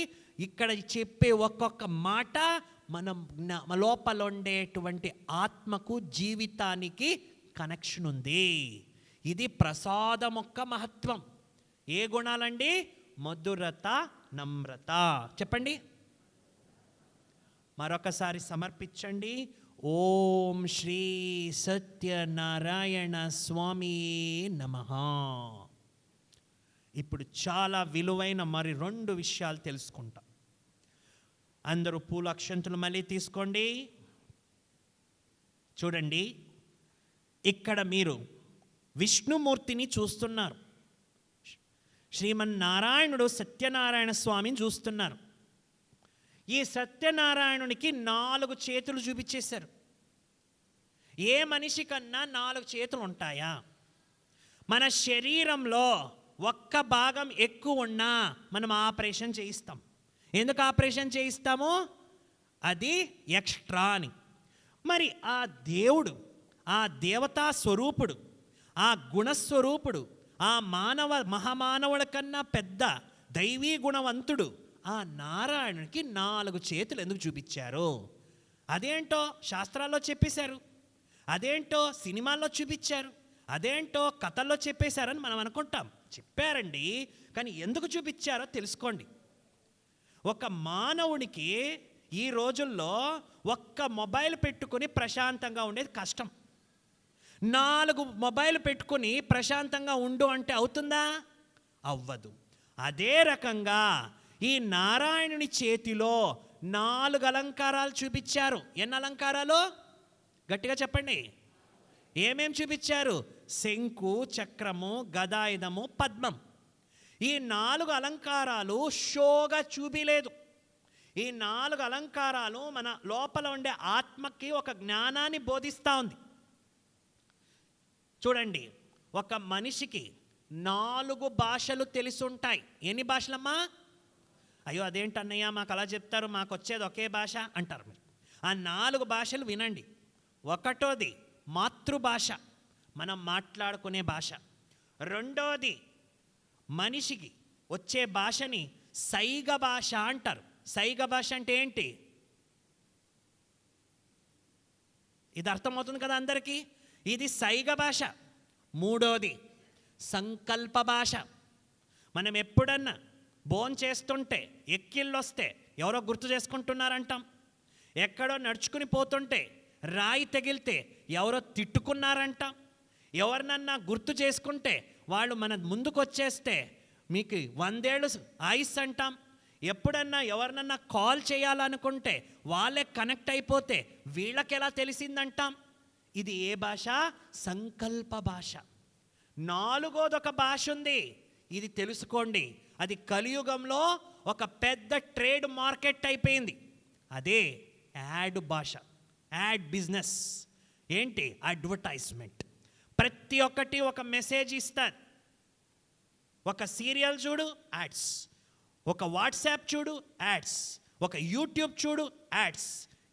Speaker 1: ఇక్కడ చెప్పే ఒక్కొక్క మాట మనం లోపల ఉండేటువంటి ఆత్మకు, జీవితానికి కనెక్షన్ ఉంది. ఇది ప్రసాదం యొక్క మహత్వం. ఏ గుణాలండి? మధురత, నమ్రత. చెప్పండి మరొకసారి, సమర్పించండి. ఓం శ్రీ సత్యనారాయణ స్వామి నమః. ఇప్పుడు చాలా విలువైన మరి 2 విషయాలు తెలుసుకుంటాం. అందరూ పూల అక్షంతులు మళ్ళీ తీసుకోండి. చూడండి, ఇక్కడ మీరు విష్ణుమూర్తిని చూస్తున్నారు, శ్రీమన్నారాయణుడు సత్యనారాయణ స్వామిని చూస్తున్నారు. ఈ సత్యనారాయణునికి 4 చేతులు చూపించేశారు. ఏ మనిషి కన్నా 4 చేతులు ఉంటాయా? మన శరీరంలో ఒక్క భాగం ఎక్కువ ఉన్నా మనం ఆపరేషన్ చేయిస్తాం. ఎందుకు ఆపరేషన్ చేయిస్తాము? అది ఎక్స్ట్రా అని. మరి ఆ దేవుడు, ఆ దేవతా స్వరూపుడు, ఆ గుణస్వరూపుడు, ఆ మహామానవుడి కన్నా పెద్ద దైవీ గుణవంతుడు ఆ నారాయణునికి 4 చేతులు ఎందుకు చూపించారు? అదేంటో శాస్త్రాల్లో చెప్పేశారు, అదేంటో సినిమాల్లో చూపించారు, అదేంటో కథల్లో చెప్పేశారని మనం అనుకుంటాం. చెప్పారండి, కానీ ఎందుకు చూపించారో తెలుసుకోండి. ఒక మానవునికి ఈ రోజుల్లో ఒక్క మొబైల్ పెట్టుకుని ప్రశాంతంగా ఉండేది కష్టం. 4 మొబైల్ పెట్టుకుని ప్రశాంతంగా ఉండు అంటే అవుతుందా? అవ్వదు. అదే రకంగా ఈ నారాయణుని చేతిలో 4 అలంకారాలు చూపించారు. ఎన్ని అలంకారాలు? గట్టిగా చెప్పండి. ఏమేం చూపించారు? శంకు, చక్రము, గదాయుధము, పద్మం. ఈ 4 అలంకారాలు షోగా చూపిలేదు. ఈ 4 అలంకారాలు మన లోపల ఉండే ఆత్మకి ఒక జ్ఞానాన్ని బోధిస్తూ ఉంది. చూడండి, ఒక మనిషికి 4 భాషలు తెలుసుంటాయి. ఎన్ని భాషలమ్మా? అయ్యో అదేంటన్నయ్య మాకు అలా చెప్తారు, మాకు వచ్చేది ఒకే భాష అంటారు మీరు. ఆ 4 భాషలు వినండి. ఒకటోది మాతృభాష, మనం మాట్లాడుకునే భాష. రెండోది మనిషికి వచ్చే భాషని సైగ భాష అంటారు. సైగ భాష అంటే ఏంటి? ఇది అర్థమవుతుంది కదా అందరికీ? ఇది సైగ భాష. మూడోది సంకల్ప భాష. మనం ఎప్పుడన్నా భోంచేస్తుంటే ఎక్కిళ్ళొస్తే ఎవరో గుర్తు చేసుకుంటున్నారంటాం. ఎక్కడో నడుచుకుని పోతుంటే రాయి తగిలితే ఎవరో తిట్టుకున్నారంటాం. ఎవరినన్నా గుర్తు చేసుకుంటే వాళ్ళు మన ముందుకు వచ్చేస్తే మీకు 100 ఏళ్ళు ఆయుస్ అంటాం. ఎప్పుడన్నా ఎవరినన్నా కాల్ చేయాలనుకుంటే వాళ్ళే కనెక్ట్ అయిపోతే వీళ్ళకి ఎలా తెలిసిందంటాం. ఇది ఏ భాష? సంకల్ప భాష. 4వది ఒక భాష ఉంది, ఇది తెలుసుకోండి. అది కలియుగంలో ఒక పెద్ద ట్రేడ్ మార్కెట్ అయిపోయింది. అదే యాడ్ భాష, యాడ్ బిజినెస్. ఏంటి? అడ్వర్టైజ్మెంట్. ప్రతి ఒక్కటి ఒక మెసేజ్ ఇస్తారు. ఒక సీరియల్ చూడు, యాడ్స్. ఒక వాట్సాప్ చూడు, యాడ్స్. ఒక యూట్యూబ్ చూడు, యాడ్స్.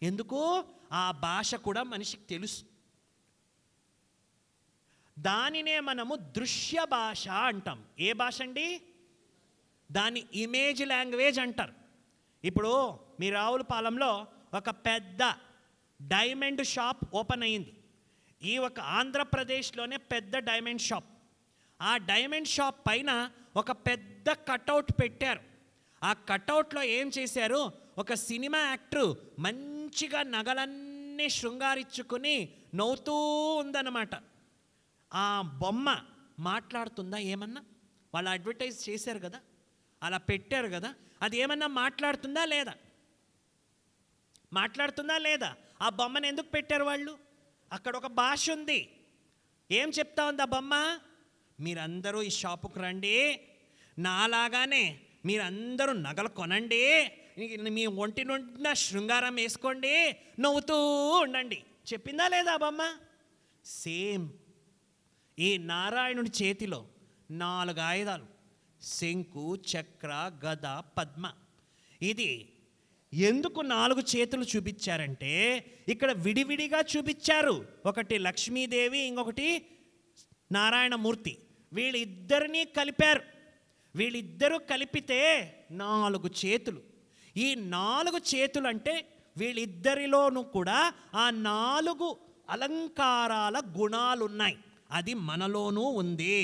Speaker 1: ఎందుకు? ఆ భాష కూడా మనిషికి తెలుసు. దానినే మనము దృశ్య భాష అంటాం. ఏ భాష అండి? దాన్ని ఇమేజ్ లాంగ్వేజ్ అంటారు. ఇప్పుడు మీ రావులపాలెంలో ఒక పెద్ద డైమండ్ షాప్ ఓపెన్ అయ్యింది. ఈ ఒక ఆంధ్రప్రదేశ్లోనే పెద్ద డైమండ్ షాప్. ఆ డైమండ్ షాప్ పైన ఒక పెద్ద కటౌట్ పెట్టారు. ఆ కటౌట్లో ఏం చేశారు? ఒక సినిమా యాక్టర్ మంచిగా నగలన్నీ శృంగారించుకుని నవ్వుతూ ఉందన్నమాట. ఆ బొమ్మ మాట్లాడుతుందా ఏమన్నా? వాళ్ళు అడ్వర్టైజ్ చేశారు కదా, అలా పెట్టారు కదా, అది ఏమన్నా మాట్లాడుతుందా లేదా? మాట్లాడుతుందా లేదా? ఆ బొమ్మను ఎందుకు పెట్టారు వాళ్ళు? అక్కడ ఒక భాష ఉంది. ఏం చెప్తా ఉంది ఆ బొమ్మ? మీరందరూ ఈ షాపుకు రండి, నాలాగానే మీరందరూ నగలు కొనండి, మీ ఒంటి నుండి శృంగారం వేసుకోండి, నవ్వుతూ ఉండండి. చెప్పిందా లేదా ఆ బొమ్మ? సేమ్. ఈ నారాయణుడి చేతిలో 4 ఆయుధాలు: శంకు, చక్ర, గద, పద్మ. ఇది ఎందుకు 4 చేతులు చూపించారంటే ఇక్కడ విడివిడిగా చూపించారు. ఒకటి లక్ష్మీదేవి, ఇంకొకటి నారాయణమూర్తి. వీళ్ళిద్దరినీ కలిపారు. వీళ్ళిద్దరూ కలిపితే 4 చేతులు. ఈ 4 చేతులు అంటే వీళ్ళిద్దరిలోనూ కూడా ఆ 4 అలంకారాల గుణాలున్నాయి. అది మనలోనూ ఉంది.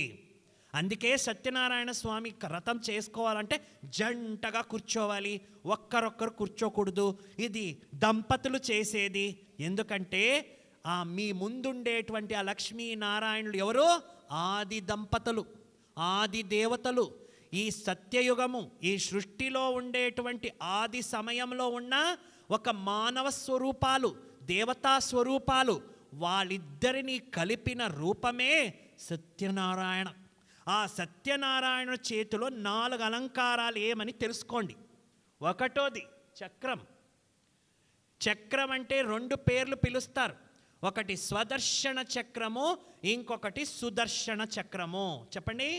Speaker 1: అందుకే సత్యనారాయణ స్వామి వ్రతం చేసుకోవాలంటే జంటగా కూర్చోవాలి, ఒక్కరొక్కరు కూర్చోకూడదు. ఇది దంపతులు చేసేది. ఎందుకంటే మీ ముందుండేటువంటి ఆ లక్ష్మీనారాయణులు ఎవరు? ఆది దంపతులు, ఆది దేవతలు. ఈ సత్యయుగము, ఈ సృష్టిలో ఉండేటువంటి ఆది సమయంలో ఉన్న ఒక మానవ స్వరూపాలు, దేవతా స్వరూపాలు, వాళ్ళిద్దరినీ కలిపిన రూపమే సత్యనారాయణ. ఆ సత్యనారాయణ చేతిలో 4 అలంకారాలు ఏమని తెలుసుకోండి. ఒకటోది చక్రం. చక్రం అంటే 2 పేర్లు పిలుస్తారు. ఒకటి స్వదర్శన చక్రము, ఇంకొకటి సుదర్శన చక్రము. చెప్పండి,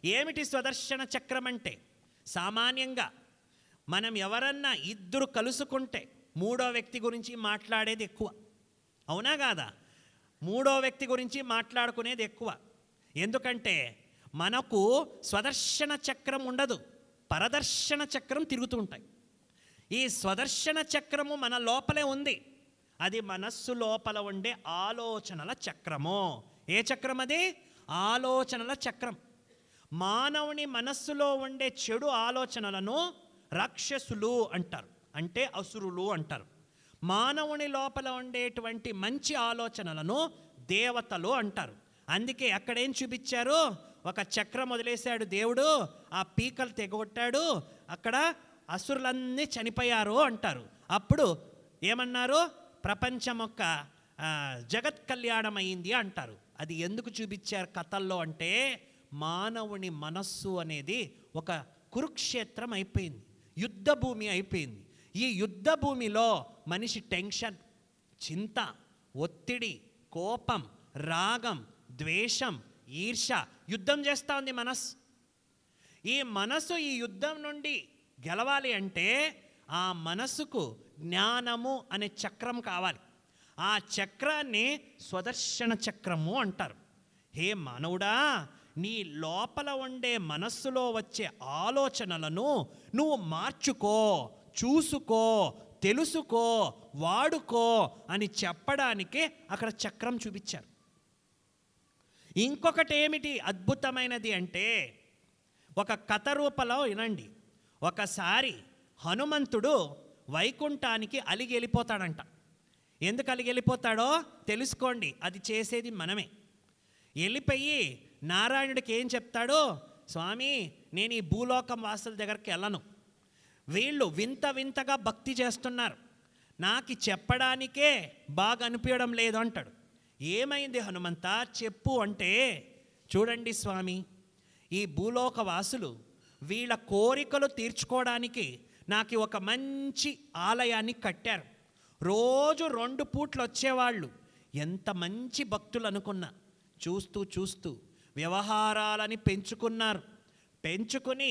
Speaker 1: ఏమిటి స్వదర్శన చక్రం అంటే? సామాన్యంగా మనం ఎవరన్నా ఇద్దరు కలుసుకుంటే 3వ వ్యక్తి గురించి మాట్లాడేది ఎక్కువ, అవునా కాదా? మూడో వ్యక్తి గురించి మాట్లాడుకునేది ఎక్కువ. ఎందుకంటే మనకు స్వదర్శన చక్రం ఉండదు, పరదర్శన చక్రం తిరుగుతూ ఉంటాయి. ఈ స్వదర్శన చక్రము మన లోపలే ఉంది. అది మనస్సు లోపల ఉండే ఆలోచనల చక్రము. ఏ చక్రం అది? ఆలోచనల చక్రం. మానవుని మనస్సులో ఉండే చెడు ఆలోచనలను రాక్షసులు అంటారు, అంటే అసురులు అంటారు. మానవుని లోపల ఉండేటువంటి మంచి ఆలోచనలను దేవతలు అంటారు. అందుకే అక్కడేం చూపించారు? ఒక చక్రం వదిలేశాడు దేవుడు, ఆ పీకలు తెగొట్టాడు, అక్కడ అసురులన్నీ చనిపోయారు అంటారు. అప్పుడు ఏమన్నారు? ప్రపంచం యొక్క జగత్ కళ్యాణం అయింది అంటారు. అది ఎందుకు చూపించారు కథల్లో అంటే, మానవుని మనస్సు అనేది ఒక కురుక్షేత్రం అయిపోయింది, యుద్ధ భూమి అయిపోయింది. ఈ యుద్ధ భూమిలో మనిషి టెన్షన్, చింత, ఒత్తిడి, కోపం, రాగం, ద్వేషం, ఈర్ష్య యుద్ధం చేస్తూ ఉంది మనస్సు. ఈ మనస్సు ఈ యుద్ధం నుండి గెలవాలి అంటే ఆ మనస్సుకు జ్ఞానము అనే చక్రం కావాలి. ఆ చక్రాన్ని స్వదర్శన చక్రము అంటారు. హే మానవుడా, నీ లోపల ఉండే మనస్సులో వచ్చే ఆలోచనలను నువ్వు మార్చుకో, చూసుకో, తెలుసుకో, వాడుకో అని చెప్పడానికే అక్కడ చక్రం చూపించారు. ఇంకొకటి ఏమిటి అద్భుతమైనది అంటే, ఒక కథ రూపంలో వినండి. ఒకసారి హనుమంతుడు వైకుంఠానికి అలిగి వెళ్ళిపోతాడంట. ఎందుకు అలిగి వెళ్ళిపోతాడో తెలుసుకోండి, అది చేసేది మనమే. వెళ్ళిపోయి నారాయణుడికి ఏం చెప్తాడో, స్వామి నేను ఈ భూలోకం వాసుల దగ్గరికి వెళ్ళను, వీళ్ళు వింత వింతగా భక్తి చేస్తున్నారు, నాకు చెప్పడానికే బాగా అనిపించడం లేదు అంటాడు. ఏమైంది హనుమంత చెప్పు అంటే, చూడండి స్వామి, ఈ భూలోక వాసులు వీళ్ళ కోరికలు తీర్చుకోవడానికి నాకు ఒక మంచి ఆలయాన్ని కట్టారు. రోజు 2 పూట్లు వచ్చేవాళ్ళు, ఎంత మంచి భక్తులు అనుకున్నా. చూస్తూ చూస్తూ వ్యవహారాలని పెంచుకుని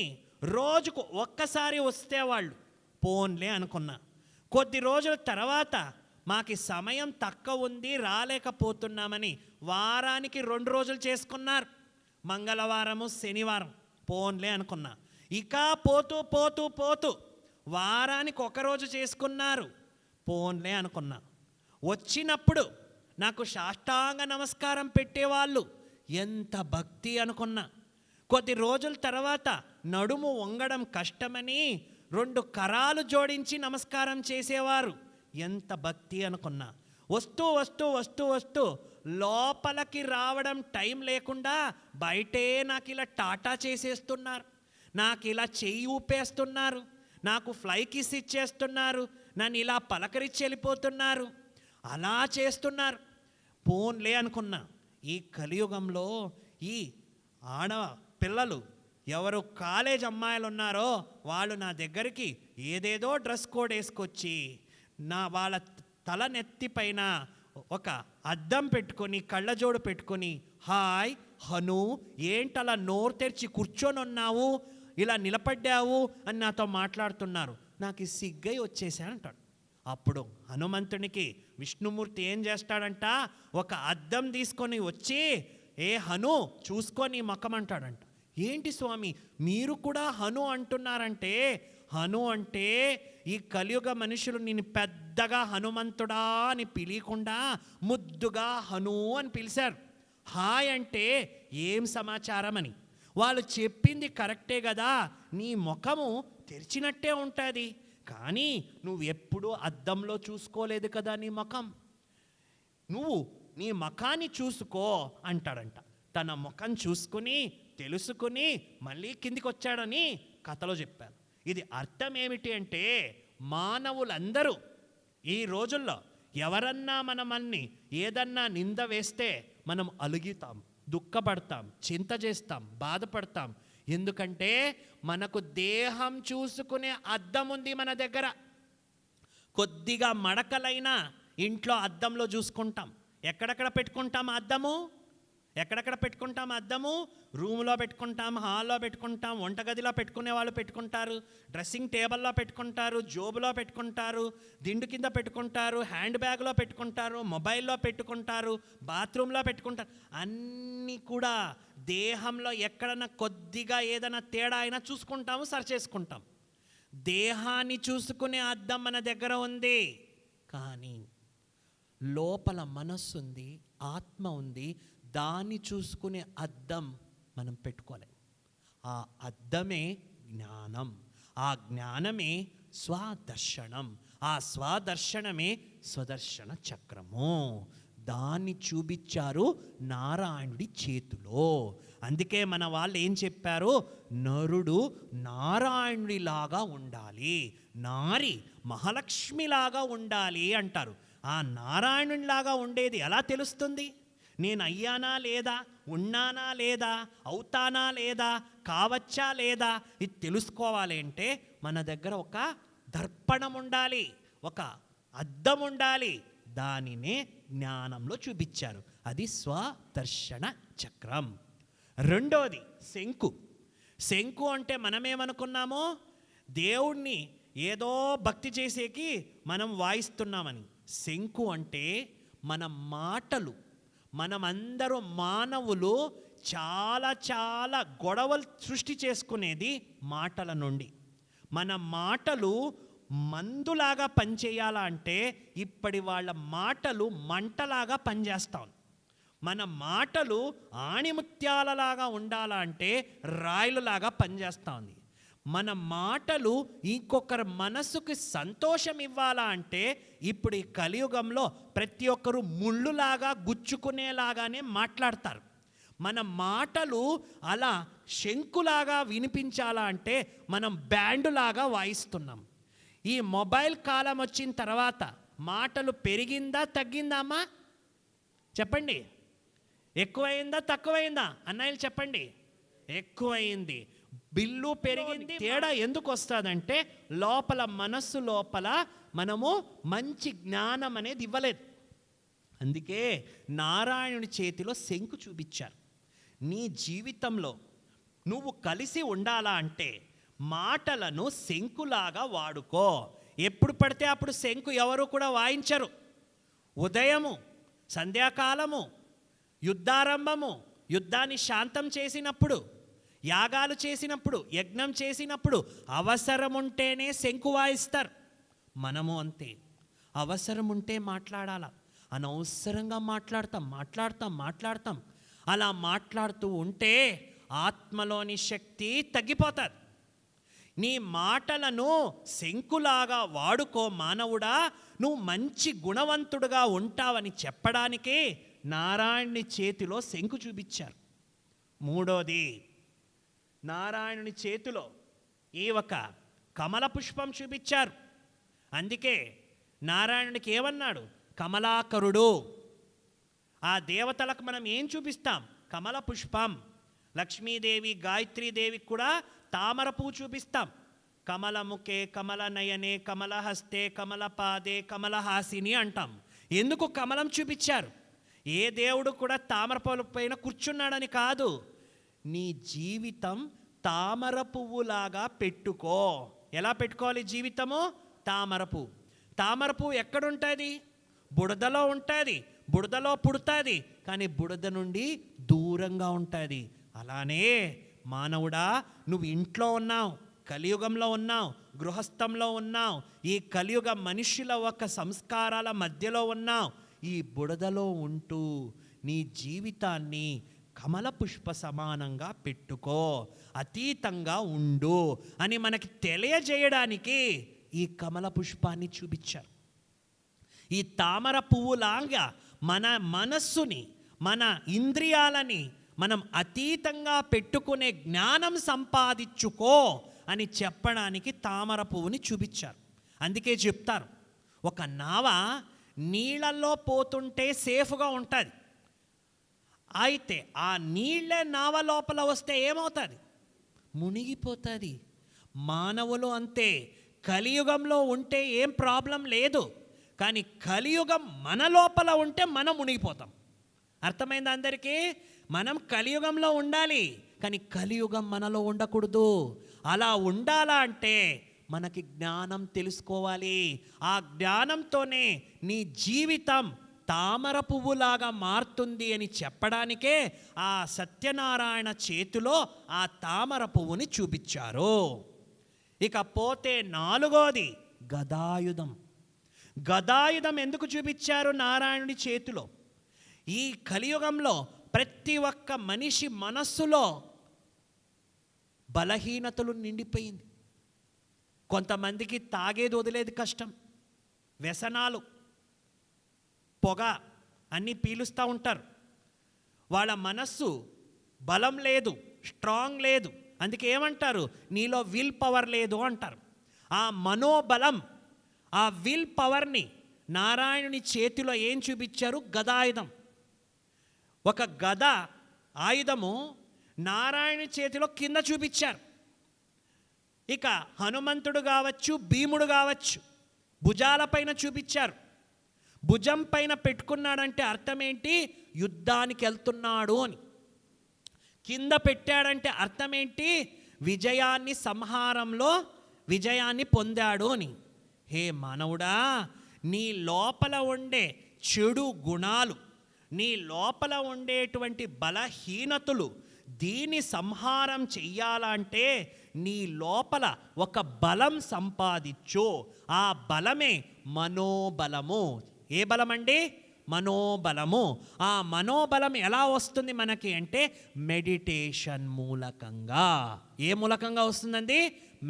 Speaker 1: రోజుకు ఒక్కసారి వస్తే వాళ్ళు పోన్లే అనుకున్నా. కొద్ది రోజుల తర్వాత మాకు సమయం తక్కువ ఉంది, రాలేకపోతున్నామని వారానికి 2 రోజులు చేసుకున్నారు, మంగళవారము శనివారం. పోన్లే అనుకున్నా. ఇక పోతూ పోతూ పోతూ వారానికి 1 రోజు చేసుకున్నారు, పోన్లే అనుకున్నా. వచ్చినప్పుడు నాకు సాష్టాంగ నమస్కారం పెట్టేవాళ్ళు, ఎంత భక్తి అనుకున్నా. కొద్ది రోజుల తర్వాత నడుము వంగడం కష్టమని 2 కరాలు జోడించి నమస్కారం చేసేవారు, ఎంత భక్తి అనుకున్నా. వస్తూ వస్తూ వస్తూ వస్తూ లోపలికి రావడం టైం లేకుండా బయటే నాకు ఇలా టాటా చేసేస్తున్నారు, నాకు ఇలా చెయ్యి ఊపేస్తున్నారు, నాకు ఫ్లై కిస్ ఇచ్చేస్తున్నారు, నన్ను ఇలా పలకరించి వెళ్ళిపోతున్నారు, అలా చేస్తున్నారు. పోన్లే అనుకున్నా. ఈ కలియుగంలో ఈ ఆడ పిల్లలు ఎవరు కాలేజ్ అమ్మాయిలు ఉన్నారో వాళ్ళు నా దగ్గరికి ఏదేదో డ్రెస్ కోడ్ వేసుకొచ్చి వాళ్ళ తల నెత్తి పైన ఒక అద్దం పెట్టుకొని, కళ్ళజోడు పెట్టుకొని, హాయ్ హను ఏంటలా నోరు తెరిచి కూర్చొని ఉన్నావు, ఇలా నిలబడ్డావు అని నాతో మాట్లాడుతున్నారు. నాకు సిగ్గై వచ్చేసానంటాడు. అప్పుడు హనుమంతునికి విష్ణుమూర్తి ఏం చేస్తాడంట, ఒక అద్దం తీసుకొని వచ్చి, ఏ హను చూసుకొని ముఖం అంటాడంట. ఏంటి స్వామి మీరు కూడా హను అంటున్నారంటే, హను అంటే ఈ కలియుగ మనుషులు నేను పెద్దగా హనుమంతుడా అని పిలియకుండా ముద్దుగా హను అని పిలిచారు. హాయ్ అంటే ఏం సమాచారం అని. వాళ్ళు చెప్పింది కరెక్టే కదా, నీ ముఖము తెరిచినట్టే ఉంటుంది, కానీ నువ్వు ఎప్పుడూ అద్దంలో చూసుకోలేదు కదా నీ ముఖం, నువ్వు నీ ముఖాన్ని చూసుకో అంటాడంట. తన ముఖం చూసుకుని తెలుసుకుని మళ్ళీ కిందికి వచ్చాడని కథలో చెప్పాను. ఇది అర్థం ఏమిటి అంటే, మానవులందరూ ఈ రోజుల్లో ఎవరన్నా మనల్ని ఏదన్నా నింద వేస్తే మనం అలుగుతాం, దుఃఖపడతాం, చింత చేస్తాం, బాధపడతాం. ఎందుకంటే మనకు దేహం చూసుకునే అద్దం ఉంది మన దగ్గర. కొద్దిగా మడకలైనా ఇంట్లో అద్దంలో చూసుకుంటాం. ఎక్కడెక్కడ పెట్టుకుంటాం అద్దము? ఎక్కడెక్కడ పెట్టుకుంటాం అద్దము? రూమ్లో పెట్టుకుంటాం, హాల్లో పెట్టుకుంటాం, వంటగదిలో పెట్టుకునే వాళ్ళు పెట్టుకుంటారు, డ్రెస్సింగ్ టేబుల్లో పెట్టుకుంటారు, జోబులో పెట్టుకుంటారు, దిండు కింద పెట్టుకుంటారు, హ్యాండ్ బ్యాగ్లో పెట్టుకుంటారు, మొబైల్లో పెట్టుకుంటారు, బాత్రూంలో పెట్టుకుంటారు. అన్నీ కూడా దేహంలో ఎక్కడన్నా కొద్దిగా ఏదైనా తేడా అయినా చూసుకుంటాము, సరి చేసుకుంటాం. దేహాన్ని చూసుకునే అద్దం మన దగ్గర ఉంది, కానీ లోపల మనస్సు ఉంది, ఆత్మ ఉంది, దాన్ని చూసుకునే అద్దం మనం పెట్టుకోలేం. ఆ అద్దమే జ్ఞానం, ఆ జ్ఞానమే స్వదర్శనం, ఆ స్వదర్శనమే స్వదర్శన చక్రము. దాన్ని చూపించారు నారాయణుడి చేతిలో. అందుకే మన వాళ్ళు ఏం చెప్పారు? నరుడు నారాయణుడిలాగా ఉండాలి, నారి మహాలక్ష్మిలాగా ఉండాలి అంటారు. ఆ నారాయణునిలాగా ఉండేది ఎలా తెలుస్తుంది? నేను అయ్యానా లేదా, ఉన్నానా లేదా, అవుతానా లేదా, కావచ్చా లేదా, ఇది తెలుసుకోవాలి అంటే మన దగ్గర ఒక దర్పణం ఉండాలి, ఒక అద్దం ఉండాలి. దానినే జ్ఞానంలో చూపించారు. అది స్వదర్శన చక్రం. రెండోది శంకు. శంకు అంటే మనమేమనుకున్నామో దేవుణ్ణి ఏదో భక్తి చేసేకి మనం వాయిస్తున్నామని. శంకు అంటే మన మాటలు, మనమందరూ మానవులు చాలా చాలా గొడవలు సృష్టి చేసుకునేది మాటల నుండి. మన మాటలు మందులాగా పనిచేయాలా అంటే ఇప్పటి వాళ్ళ మాటలు మంటలాగా పనిచేస్తాం. మన మాటలు ఆణిముత్యాలలాగా ఉండాలా అంటే రాయిలలాగా పనిచేస్తూ ఉంది. మన మాటలు ఇంకొకరి మనసుకి సంతోషం ఇవ్వాలా అంటే ఇప్పుడు ఈ కలియుగంలో ప్రతి ఒక్కరు ముళ్ళులాగా గుచ్చుకునేలాగానే మాట్లాడతారు. మన మాటలు అలా శంకులాగా వినిపించాలా అంటే మనం బ్యాండులాగా వాయిస్తున్నాం. ఈ మొబైల్ కాలం వచ్చిన తర్వాత మాటలు పెరిగిందా తగ్గిందా అమ్మా? చెప్పండి. ఎక్కువైందా తక్కువైందా? అన్నయ్యలు చెప్పండి. ఎక్కువైంది. బిల్లు పెరిగింది. తేడా ఎందుకు వస్తుందంటే లోపల మనస్సు లోపల మనము మంచి జ్ఞానం అనేది ఇవ్వలేదు. అందుకే నారాయణుని చేతిలో శంకు చూపించారు. నీ జీవితంలో నువ్వు కలిసి ఉండాలా అంటే మాటలను శంకులాగా వాడుకో. ఎప్పుడు పడితే అప్పుడు శంకు ఎవరు కూడా వాయించరు. ఉదయము, సంధ్యాకాలము, యుద్ధారంభము, యుద్ధాన్ని శాంతం చేసినప్పుడు, యాగాలు చేసినప్పుడు, యజ్ఞం చేసినప్పుడు అవసరం ఉంటేనే శంకు వాయిస్తారు. మనము అంతే, అవసరం ఉంటే మాట్లాడాలా, అనవసరంగా మాట్లాడతాం. అలా మాట్లాడుతూ ఉంటే ఆత్మలోని శక్తి తగ్గిపోతుంది. నీ మాటలను శంకులాగా వాడుకో మానవుడా, నువ్వు మంచి గుణవంతుడుగా ఉంటావని చెప్పడానికి నారాయణుని చేతిలో శంకు చూపించారు. మూడోది, నారాయణుని చేతిలో ఈ ఒక కమల పుష్పం చూపించారు. అందుకే నారాయణునికి ఏమన్నాడు? కమలాకరుడు. ఆ దేవతలకు మనం ఏం చూపిస్తాం? కమల పుష్పం. లక్ష్మీదేవి, గాయత్రీదేవికి కూడా తామర పువ్వు చూపిస్తాం. కమలముఖే, కమల నయనే, కమలహస్తే, కమలపాదే, కమలహాసిని అంటాం. ఎందుకు కమలం చూపించారు? ఏ దేవుడు కూడా తామర పువ్వు పైన కూర్చున్నాడని కాదు. నీ జీవితం తామర పువ్వులాగా పెట్టుకో. ఎలా పెట్టుకోవాలి జీవితము? తామర పువ్వు. తామర పువ్వు ఎక్కడుంటుంది? బుడదలో ఉంటుంది, బుడదలో పుడుతుంది, కానీ బుడద నుండి దూరంగా ఉంటుంది. అలానే మానవుడా, నువ్వు ఇంట్లో ఉన్నావు, కలియుగంలో ఉన్నావు, గృహస్థంలో ఉన్నావు, ఈ కలియుగ మనుషుల ఒక సంస్కారాల మధ్యలో ఉన్నావు. ఈ బుడదలో ఉంటూ నీ జీవితాన్ని కమల పుష్ప సమానంగా పెట్టుకో, అతీతంగా ఉండు అని మనకి తెలియజేయడానికి ఈ కమల పుష్పాన్ని చూపించారు. ఈ తామర పువ్వులాగా మన మనస్సుని, మన ఇంద్రియాలని మనం అతీతంగా పెట్టుకునే జ్ఞానం సంపాదించుకో అని చెప్పడానికి తామర పువ్వుని చూపించారు. అందుకే చెప్తారు, ఒక నావ నీళ్ళల్లో పోతుంటే సేఫ్గా ఉంటుంది. అయితే ఆ నీళ్ళే నావ లోపల వస్తే ఏమవుతుంది? మునిగిపోతుంది. మానవులు అంతే, కలియుగంలో ఉంటే ఏం ప్రాబ్లం లేదు, కానీ కలియుగం మన లోపల ఉంటే మనం మునిగిపోతాం. అర్థమైంది అందరికీ? మనం కలియుగంలో ఉండాలి, కానీ కలియుగం మనలో ఉండకూడదు. అలా ఉండాలా అంటే మనకి జ్ఞానం తెలుసుకోవాలి. ఆ జ్ఞానంతోనే నీ జీవితం తామర పువ్వులాగా మారుతుంది అని చెప్పడానికే ఆ సత్యనారాయణ చేతిలో ఆ తామర పువ్వుని చూపించారు. ఇకపోతే నాలుగోది గదాయుధం. గదాయుధం ఎందుకు చూపించారు నారాయణుడి చేతిలో? ఈ కలియుగంలో ప్రతి ఒక్క మనిషి మనస్సులో బలహీనతలు నిండిపోయింది. కొంతమందికి తాగేది వదిలేది కష్టం, వ్యసనాలు, పొగ అన్నీ పీలుస్తూ ఉంటారు. వాళ్ళ మనస్సు బలం లేదు, స్ట్రాంగ్ లేదు. అందుకే ఏమంటారు? నీలో విల్ పవర్ లేదు అంటారు. ఆ మనోబలం, ఆ విల్ పవర్ని నారాయణుని చేతిలో ఏం చూపించారు? గదాయుధం. ఒక గద ఆయుధము నారాయణుని చేతిలో కింద చూపించారు. ఇక హనుమంతుడు కావచ్చు, భీముడు కావచ్చు, భుజాలపైన చూపించారు. భుజం పైన పెట్టుకున్నాడంటే అర్థం ఏంటి? యుద్ధానికి వెళ్తున్నాడు అని. కింద పెట్టాడంటే అర్థం ఏంటి? విజయాన్ని, సంహారంలో విజయాన్ని పొందాడు అని. హే మానవుడా, నీ లోపల ఉండే చెడు గుణాలు, నీ లోపల ఉండేటువంటి బలహీనతలు, దీన్ని సంహారం చెయ్యాలంటే నీ లోపల ఒక బలం సంపాదించు. ఆ బలమే మనోబలము. ఏ బలం అండి? మనోబలము. ఆ మనోబలం ఎలా వస్తుంది మనకి అంటే మెడిటేషన్ మూలకంగా. ఏ మూలకంగా వస్తుందండి?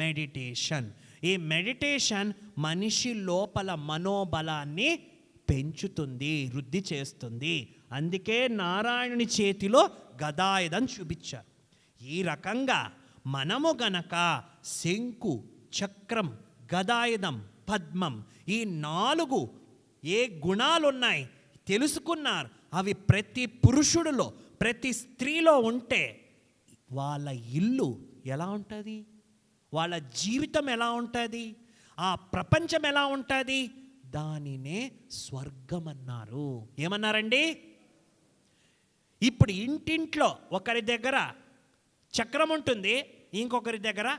Speaker 1: మెడిటేషన్. ఈ మెడిటేషన్ మనిషి లోపల మనోబలాన్ని పెంచుతుంది, వృద్ధి చేస్తుంది. అందుకే నారాయణుని చేతిలో గదాయుధం చూపించారు. ఈ రకంగా మనము గనక శంకు, చక్రం, గదాయుధం, పద్మం, ఈ 4 ఏ గుణాలు ఉన్నాయి తెలుసుకున్నారు. అవి ప్రతి పురుషుడిలో, ప్రతి స్త్రీలో ఉంటే వాళ్ళ ఇల్లు ఎలా ఉంటుంది? వాళ్ళ జీవితం ఎలా ఉంటుంది? ఆ ప్రపంచం ఎలా ఉంటుంది? దానినే స్వర్గం అన్నారు. ఏమన్నారండి? ఇప్పుడు ఇంటింట్లో ఒకరి దగ్గర చక్రం ఉంటుంది, ఇంకొకరి దగ్గర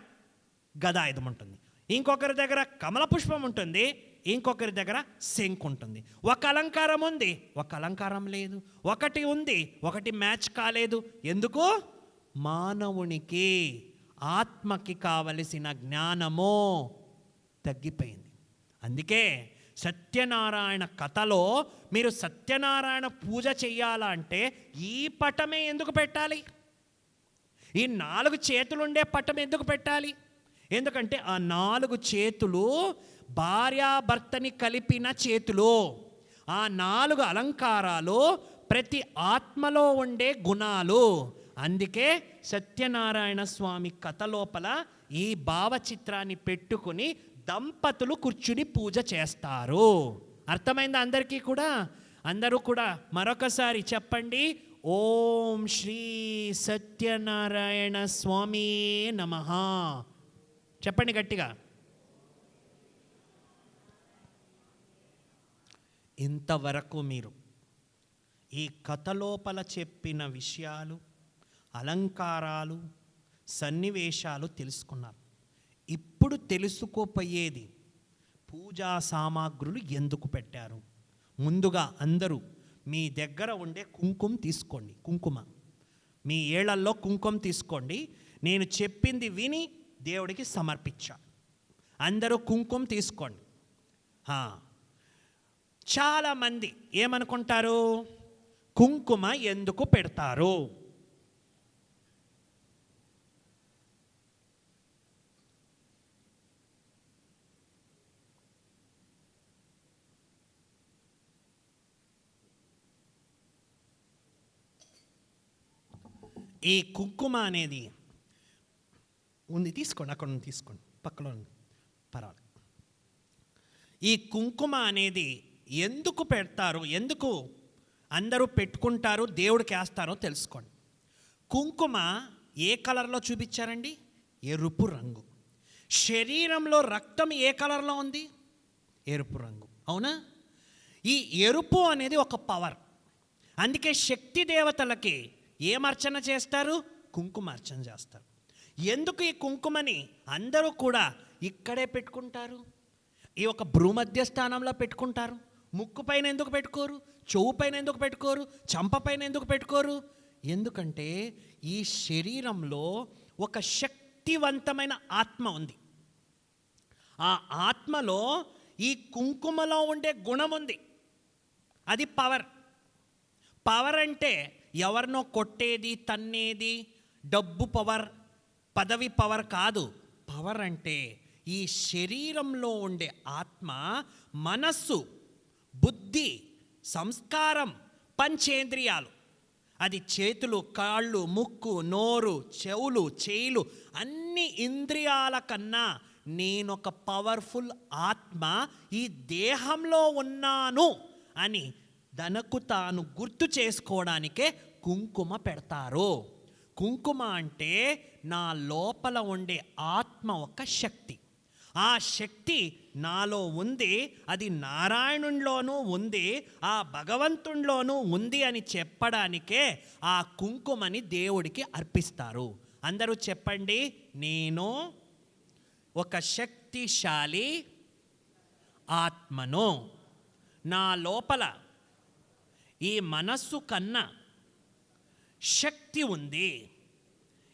Speaker 1: గదాయుధం ఉంటుంది, ఇంకొకరి దగ్గర కమల పుష్పం ఉంటుంది, ఇంకొకరి దగ్గర శంకు ఉంటుంది. ఒక అలంకారం ఉంది, ఒక అలంకారం లేదు. ఒకటి ఉంది, ఒకటి మ్యాచ్ కాలేదు. ఎందుకు? మానవునికి ఆత్మకి కావలసిన జ్ఞానము తగ్గిపోయింది. అందుకే సత్యనారాయణ కథలో మీరు సత్యనారాయణ పూజ చెయ్యాలంటే ఈ పటమే ఎందుకు పెట్టాలి? ఈ 4 చేతులుండే పటం ఎందుకు పెట్టాలి? ఎందుకంటే ఆ 4 చేతులు భార్యాభర్తని కలిపిన చేతులు. ఆ 4 అలంకారాలు ప్రతి ఆత్మలో ఉండే గుణాలు. అందుకే సత్యనారాయణ స్వామి కథ లోపల ఈ భావచిత్రాన్ని పెట్టుకుని దంపతులు కూర్చుని పూజ చేస్తారు. అర్థమైందా అందరికీ కూడా? అందరూ కూడా మరొకసారి చెప్పండి, ఓం శ్రీ సత్యనారాయణ స్వామి నమః. చెప్పండి గట్టిగా. ఇంతవరకు మీరు ఈ కథ లోపల చెప్పిన విషయాలు, అలంకారాలు, సన్నివేశాలు తెలుసుకున్నారు. ఇప్పుడు తెలుసుకోపోయేది పూజా సామాగ్రులు ఎందుకు పెట్టారు. ముందుగా అందరూ మీ దగ్గర ఉండే కుంకుమ తీసుకోండి. కుంకుమ మీ ఏళ్లలో కుంకుమ తీసుకోండి. నేను చెప్పింది విని దేవుడికి సమర్పించా. అందరూ కుంకుమ తీసుకోండి. చాలామంది ఏమనుకుంటారు? కుంకుమ ఎందుకు పెడతారు? ఈ కుంకుమ అనేది ఉంది, తీసుకోండి, అక్కడ ఉంది, తీసుకోండి, పక్కలో ఉంది, పర్వాలేదు. ఈ కుంకుమ అనేది ఎందుకు పెడతారు, ఎందుకు అందరూ పెట్టుకుంటారు, దేవుడికి వేస్తారో తెలుసుకోండి. కుంకుమ ఏ కలర్లో చూపించారండి? ఎరుపు రంగు. శరీరంలో రక్తం ఏ కలర్లో ఉంది? ఎరుపు రంగు. అవునా? ఈ ఎరుపు అనేది ఒక పవర్. అందుకే శక్తి దేవతలకి ఏం అర్చన చేస్తారు? కుంకుమ అర్చన చేస్తారు. ఎందుకు ఈ కుంకుమని అందరూ కూడా ఇక్కడే పెట్టుకుంటారు? ఈ ఒక భ్రూమధ్య స్థానంలో పెట్టుకుంటారు. ముక్కు పైన ఎందుకు పెట్టుకోరు? చెవు పైన ఎందుకు పెట్టుకోరు? చంప పైన ఎందుకు పెట్టుకోరు? ఎందుకంటే ఈ శరీరంలో ఒక శక్తివంతమైన ఆత్మ ఉంది. ఆ ఆత్మలో ఈ కుంకుమలో ఉండే గుణం ఉంది. అది పవర్. పవర్ అంటే ఎవరినో కొట్టేది, తన్నేది, డబ్బు పవర్, పదవి పవర్ కాదు. పవర్ అంటే ఈ శరీరంలో ఉండే ఆత్మ, మనస్సు, బుద్ధి, సంస్కారం, పంచేంద్రియాలు, అది చేతులు, కాళ్ళు, ముక్కు, నోరు, చెవులు, చేయిలు, అన్ని ఇంద్రియాల కన్నా నేనొక పవర్ఫుల్ ఆత్మ ఈ దేహంలో ఉన్నాను అని తనకు తాను గుర్తు చేసుకోవడానికే కుంకుమ పెడతారు. కుంకుమ అంటే నా లోపల ఉండే ఆత్మ ఒక శక్తి. ఆ శక్తి నాలో ఉంది, అది నారాయణునిలోనూ ఉంది, ఆ భగవంతునిలోనూ ఉంది అని చెప్పడానికే ఆ కుంకుమని దేవుడికి అర్పిస్తారు. అందరూ చెప్పండి, నేను ఒక శక్తిశాలి ఆత్మను. నా లోపల ఈ మనస్సు కన్నా శక్తి ఉంది,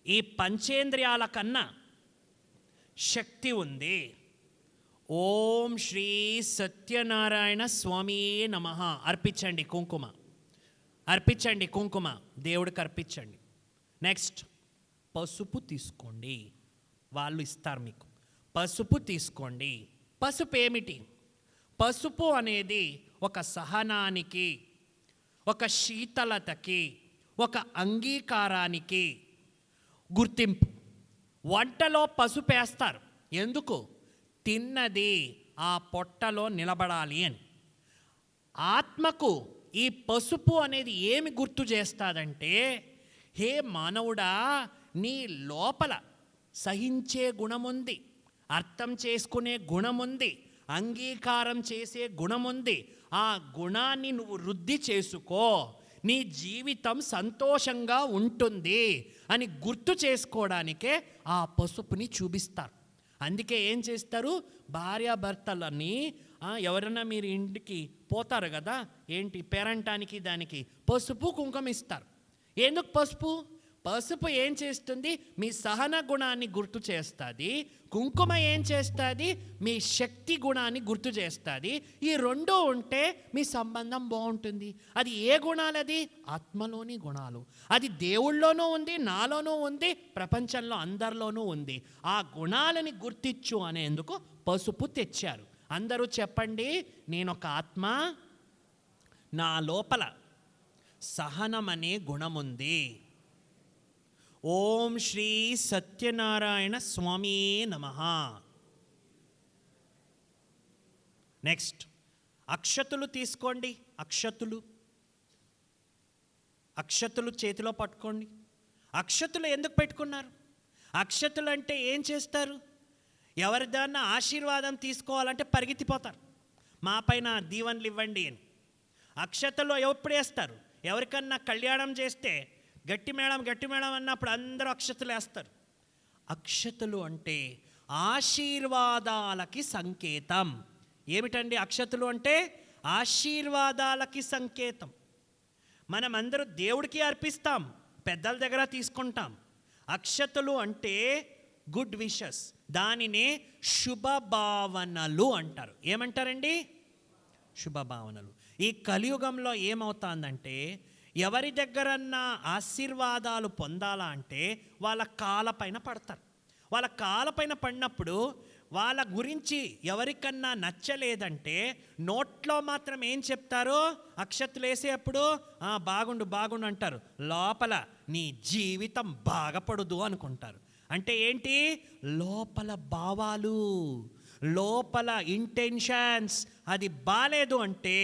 Speaker 1: ఈ పంచేంద్రియాల కన్నా శక్తి ఉంది. ఓం శ్రీ సత్యనారాయణ స్వామి నమః. అర్పించండి కుంకుమ, అర్పించండి కుంకుమ, దేవుడికి అర్పించండి. నెక్స్ట్ పసుపు తీసుకోండి, వాళ్ళు ఇస్తారు మీకు. పసుపు తీసుకోండి. పసుపు ఏమిటి? పసుపు అనేది ఒక సహనానికి, ఒక శీతలతకి, ఒక అంగీకారానికి గుర్తింపు. వంటలో పసుపు వేస్తారు. ఎందుకు? తిన్నది ఆ పొట్టలో నిలబడాలి అని. ఆత్మకు ఈ పసుపు అనేది ఏమి గుర్తు చేస్తాదంటే, హే మానవుడా, నీ లోపల సహించే గుణముంది, అర్థం చేసుకునే గుణముంది, అంగీకారం చేసే గుణముంది. ఆ గుణాన్ని నువ్వు వృద్ధి చేసుకో, నీ జీవితం సంతోషంగా ఉంటుంది అని గుర్తు చేసుకోవడానికే ఆ పసుపుని చూపిస్తారు. అందుకే ఏం చేస్తారు? భార్యాభర్తలని ఎవరైనా మీరు ఇంటికి పోతారు కదా, ఏంటి పేరంటానికి, దానికి పసుపు కుంకుమ ఇస్తారు. ఎందుకు పసుపు? పసుపు ఏం చేస్తుంది? మీ సహన గుణాన్ని గుర్తు చేస్తుంది. కుంకుమ ఏం చేస్తుంది? మీ శక్తి గుణాన్ని గుర్తు చేస్తుంది. ఈ రెండూ ఉంటే మీ సంబంధం బాగుంటుంది. అది ఏ గుణాలు? అది ఆత్మలోని గుణాలు. అది దేవుళ్ళలోనూ ఉంది, నాలోనూ ఉంది, ప్రపంచంలో అందరిలోనూ ఉంది. ఆ గుణాలని గుర్తించు అనేందుకు పసుపు తెచ్చారు. అందరూ చెప్పండి, నేనొక ఆత్మ, నా లోపల సహనం అనే గుణముంది. ఓం శ్రీ సత్యనారాయణ స్వామి నమః. నెక్స్ట్ అక్షతులు తీసుకోండి. అక్షతులు చేతిలో పట్టుకోండి. అక్షతులు ఎందుకు పెట్టుకున్నారు? అక్షతులు అంటే ఏం చేస్తారు? ఎవరిదన్నా ఆశీర్వాదం తీసుకోవాలంటే పరిగెత్తిపోతారు, మా పైన దీవెనలు ఇవ్వండి అని. అక్షతలు ఎప్పుడు వేస్తారు? ఎవరికన్నా కళ్యాణం చేస్తే గట్టి మేడం అన్నప్పుడు అందరూ అక్షతలు వేస్తారు. అక్షతలు అంటే ఆశీర్వాదాలకి సంకేతం. ఏమిటండి అక్షతలు అంటే? ఆశీర్వాదాలకి సంకేతం. మనమందరూ దేవుడికి అర్పిస్తాం, పెద్దల దగ్గర తీసుకుంటాం. అక్షతలు అంటే గుడ్ విషెస్, దానినే శుభభావనలు అంటారు. ఏమంటారండి? శుభభావనలు. ఈ కలియుగంలో ఏమవుతుందంటే, ఎవరి దగ్గరన్నా ఆశీర్వాదాలు పొందాలా అంటే వాళ్ళ కాళ్ళపైన పడతారు. వాళ్ళ కాళ్ళపైన పడినప్పుడు వాళ్ళ గురించి ఎవరికన్నా నచ్చలేదంటే నోట్లో మాత్రం ఏం చెప్తారో? అక్షతలు వేసేటప్పుడు బాగుండు అంటారు, లోపల నీ జీవితం బాగుపడదు అనుకుంటారు. అంటే ఏంటి? లోపల భావాలు, లోపల ఇంటెన్షన్స్ అది బాలేదు అంటే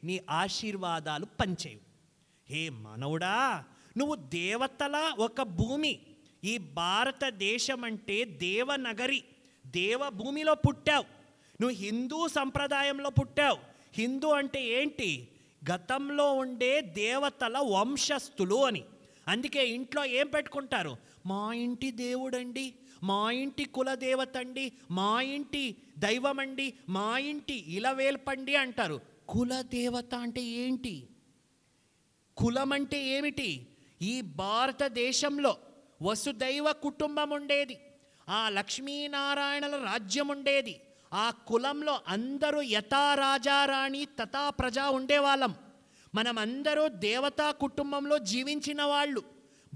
Speaker 1: నీ ఆశీర్వాదాలు పనిచేయవు. హే మానవుడా, నువ్వు దేవతల ఒక భూమి. ఈ భారతదేశం అంటే దేవనగరి, దేవభూమిలో పుట్టావు. నువ్వు హిందూ సంప్రదాయంలో పుట్టావు. హిందూ అంటే ఏంటి? గతంలో ఉండే దేవతల వంశస్థులు అని. అందుకే ఇంట్లో ఏం పెట్టుకుంటారు? మా ఇంటి దేవుడండి, మా ఇంటి కులదేవత అండి, మా ఇంటి దైవం అండి, మా ఇంటి ఇలవేల్పండి అంటారు. కులదేవత అంటే ఏంటి? కులం అంటే ఏమిటి? ఈ భారతదేశంలో వసుదైవ కుటుంబం ఉండేది, ఆ లక్ష్మీనారాయణల రాజ్యం ఉండేది. ఆ కులంలో అందరూ యథా రాజారాణి తథా ప్రజ ఉండేవాళ్ళం. మనమందరూ దేవతా కుటుంబంలో జీవించిన వాళ్ళు.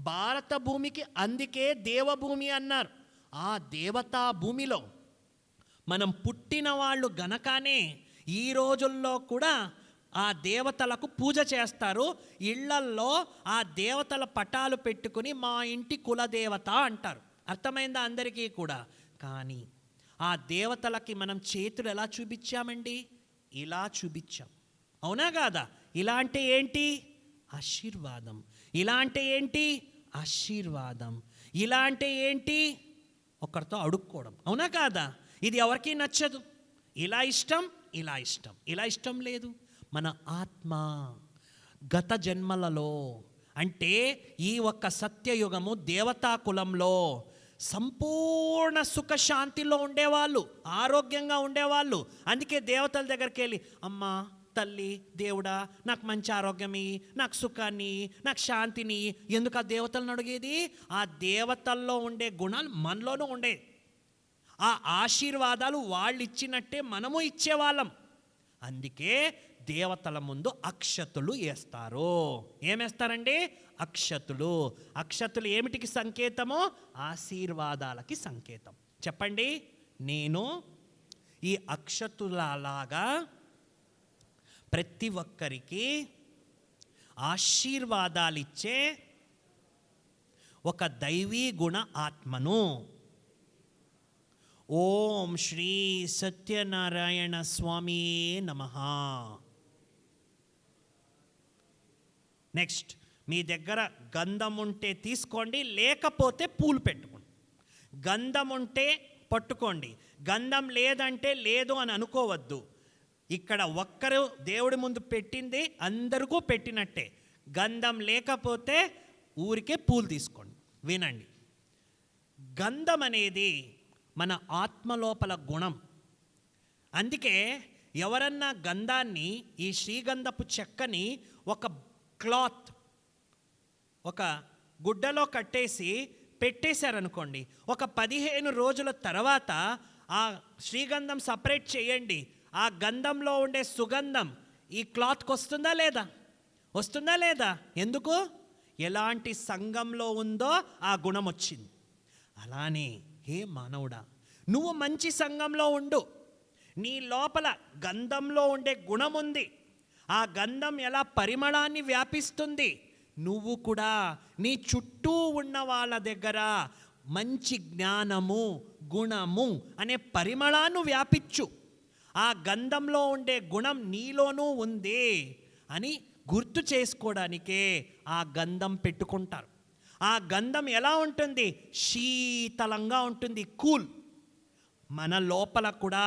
Speaker 1: భారత భూమికి అందుకే దేవభూమి అన్నారు. ఆ దేవతా భూమిలో మనం పుట్టిన వాళ్ళు గనకనే ఈ రోజుల్లో కూడా ఆ దేవతలకు పూజ చేస్తారు. ఇళ్లల్లో ఆ దేవతల పటాలు పెట్టుకుని మా ఇంటి కులదేవత అంటారు. అర్థమైందా అందరికీ కూడా? కానీ ఆ దేవతలకి మనం చేతులు ఎలా చూపించామండి? ఇలా చూపించాం, అవునా కాదా? ఇలా అంటే ఏంటి? ఆశీర్వాదం. ఇలా అంటే ఏంటి? ఆశీర్వాదం. ఇలా అంటే ఏంటి? ఒకరితో అడుక్కోవడం, అవునా కాదా? ఇది ఎవరికీ నచ్చదు. ఇలా ఇష్టం, ఇలా ఇష్టం, ఇలా ఇష్టం లేదు. మన ఆత్మ గత జన్మలలో అంటే ఈ ఒక్క సత్యయుగము దేవతా కులంలో సంపూర్ణ సుఖశాంతిలో ఉండేవాళ్ళు, ఆరోగ్యంగా ఉండేవాళ్ళు. అందుకే దేవతల దగ్గరికి వెళ్ళి, అమ్మా తల్లి దేవుడా నాకు మంచి ఆరోగ్యమి, నాకు సుఖాన్ని, నాకు శాంతిని. ఎందుకు ఆ దేవతలను అడిగేది? ఆ దేవతల్లో ఉండే గుణాలు మనలోనూ ఉండే. ఆ ఆశీర్వాదాలు వాళ్ళు ఇచ్చినట్టే మనము ఇచ్చేవాళ్ళం. అందుకే దేవతల ముందు అక్షతులు వేస్తారు. ఏమేస్తారండి? అక్షతులు. అక్షతులు ఏమిటికి సంకేతమో? ఆశీర్వాదాలకి సంకేతం. చెప్పండి, నేను ఈ అక్షతులలాగా ప్రతి ఒక్కరికి ఆశీర్వాదాలిచ్చే ఒక దైవీ గుణ ఆత్మను. ఓం శ్రీ సత్యనారాయణ స్వామి నమః. నెక్స్ట్, మీ దగ్గర గంధం ఉంటే తీసుకోండి, లేకపోతే పూలు పెట్టుకోండి. గంధం ఉంటే పట్టుకోండి, గంధం లేదంటే లేదు అని అనుకోవద్దు. ఇక్కడ ఒక్కరు దేవుడి ముందు పెట్టింది అందరికీ పెట్టినట్టే. గంధం లేకపోతే ఊరికే పూలు తీసుకోండి. వినండి, గంధం అనేది మన ఆత్మ లోపల గుణం. అందుకే ఎవరన్నా గంధాన్ని, ఈ శ్రీగంధపు చెక్కని ఒక క్లాత్, ఒక గుడ్డలో కట్టేసి పెట్టేశారనుకోండి, ఒక 15 రోజుల తర్వాత ఆ శ్రీగంధం సపరేట్ చేయండి. ఆ గంధంలో ఉండే సుగంధం ఈ క్లాత్కి వస్తుందా లేదా? వస్తుందా లేదా? ఎందుకు? ఎలాంటి సంఘంలో ఉందో ఆ గుణం వచ్చింది. అలానే హే మానవుడా, నువ్వు మంచి సంఘంలో ఉండు. నీ లోపల గంధంలో ఉండే గుణం ఉంది. ఆ గంధం ఎలా పరిమళాన్ని వ్యాపిస్తుంది, నువ్వు కూడా నీ చుట్టూ ఉన్న వాళ్ళ దగ్గర మంచి జ్ఞానము, గుణము అనే పరిమళాన్ని వ్యాపించు. ఆ గంధంలో ఉండే గుణం నీలోనూ ఉంది అని గుర్తు చేసుకోవడానికే ఆ గంధం పెట్టుకుంటారు. ఆ గంధం ఎలా ఉంటుంది? శీతలంగా ఉంటుంది, కూల్. మన లోపల కూడా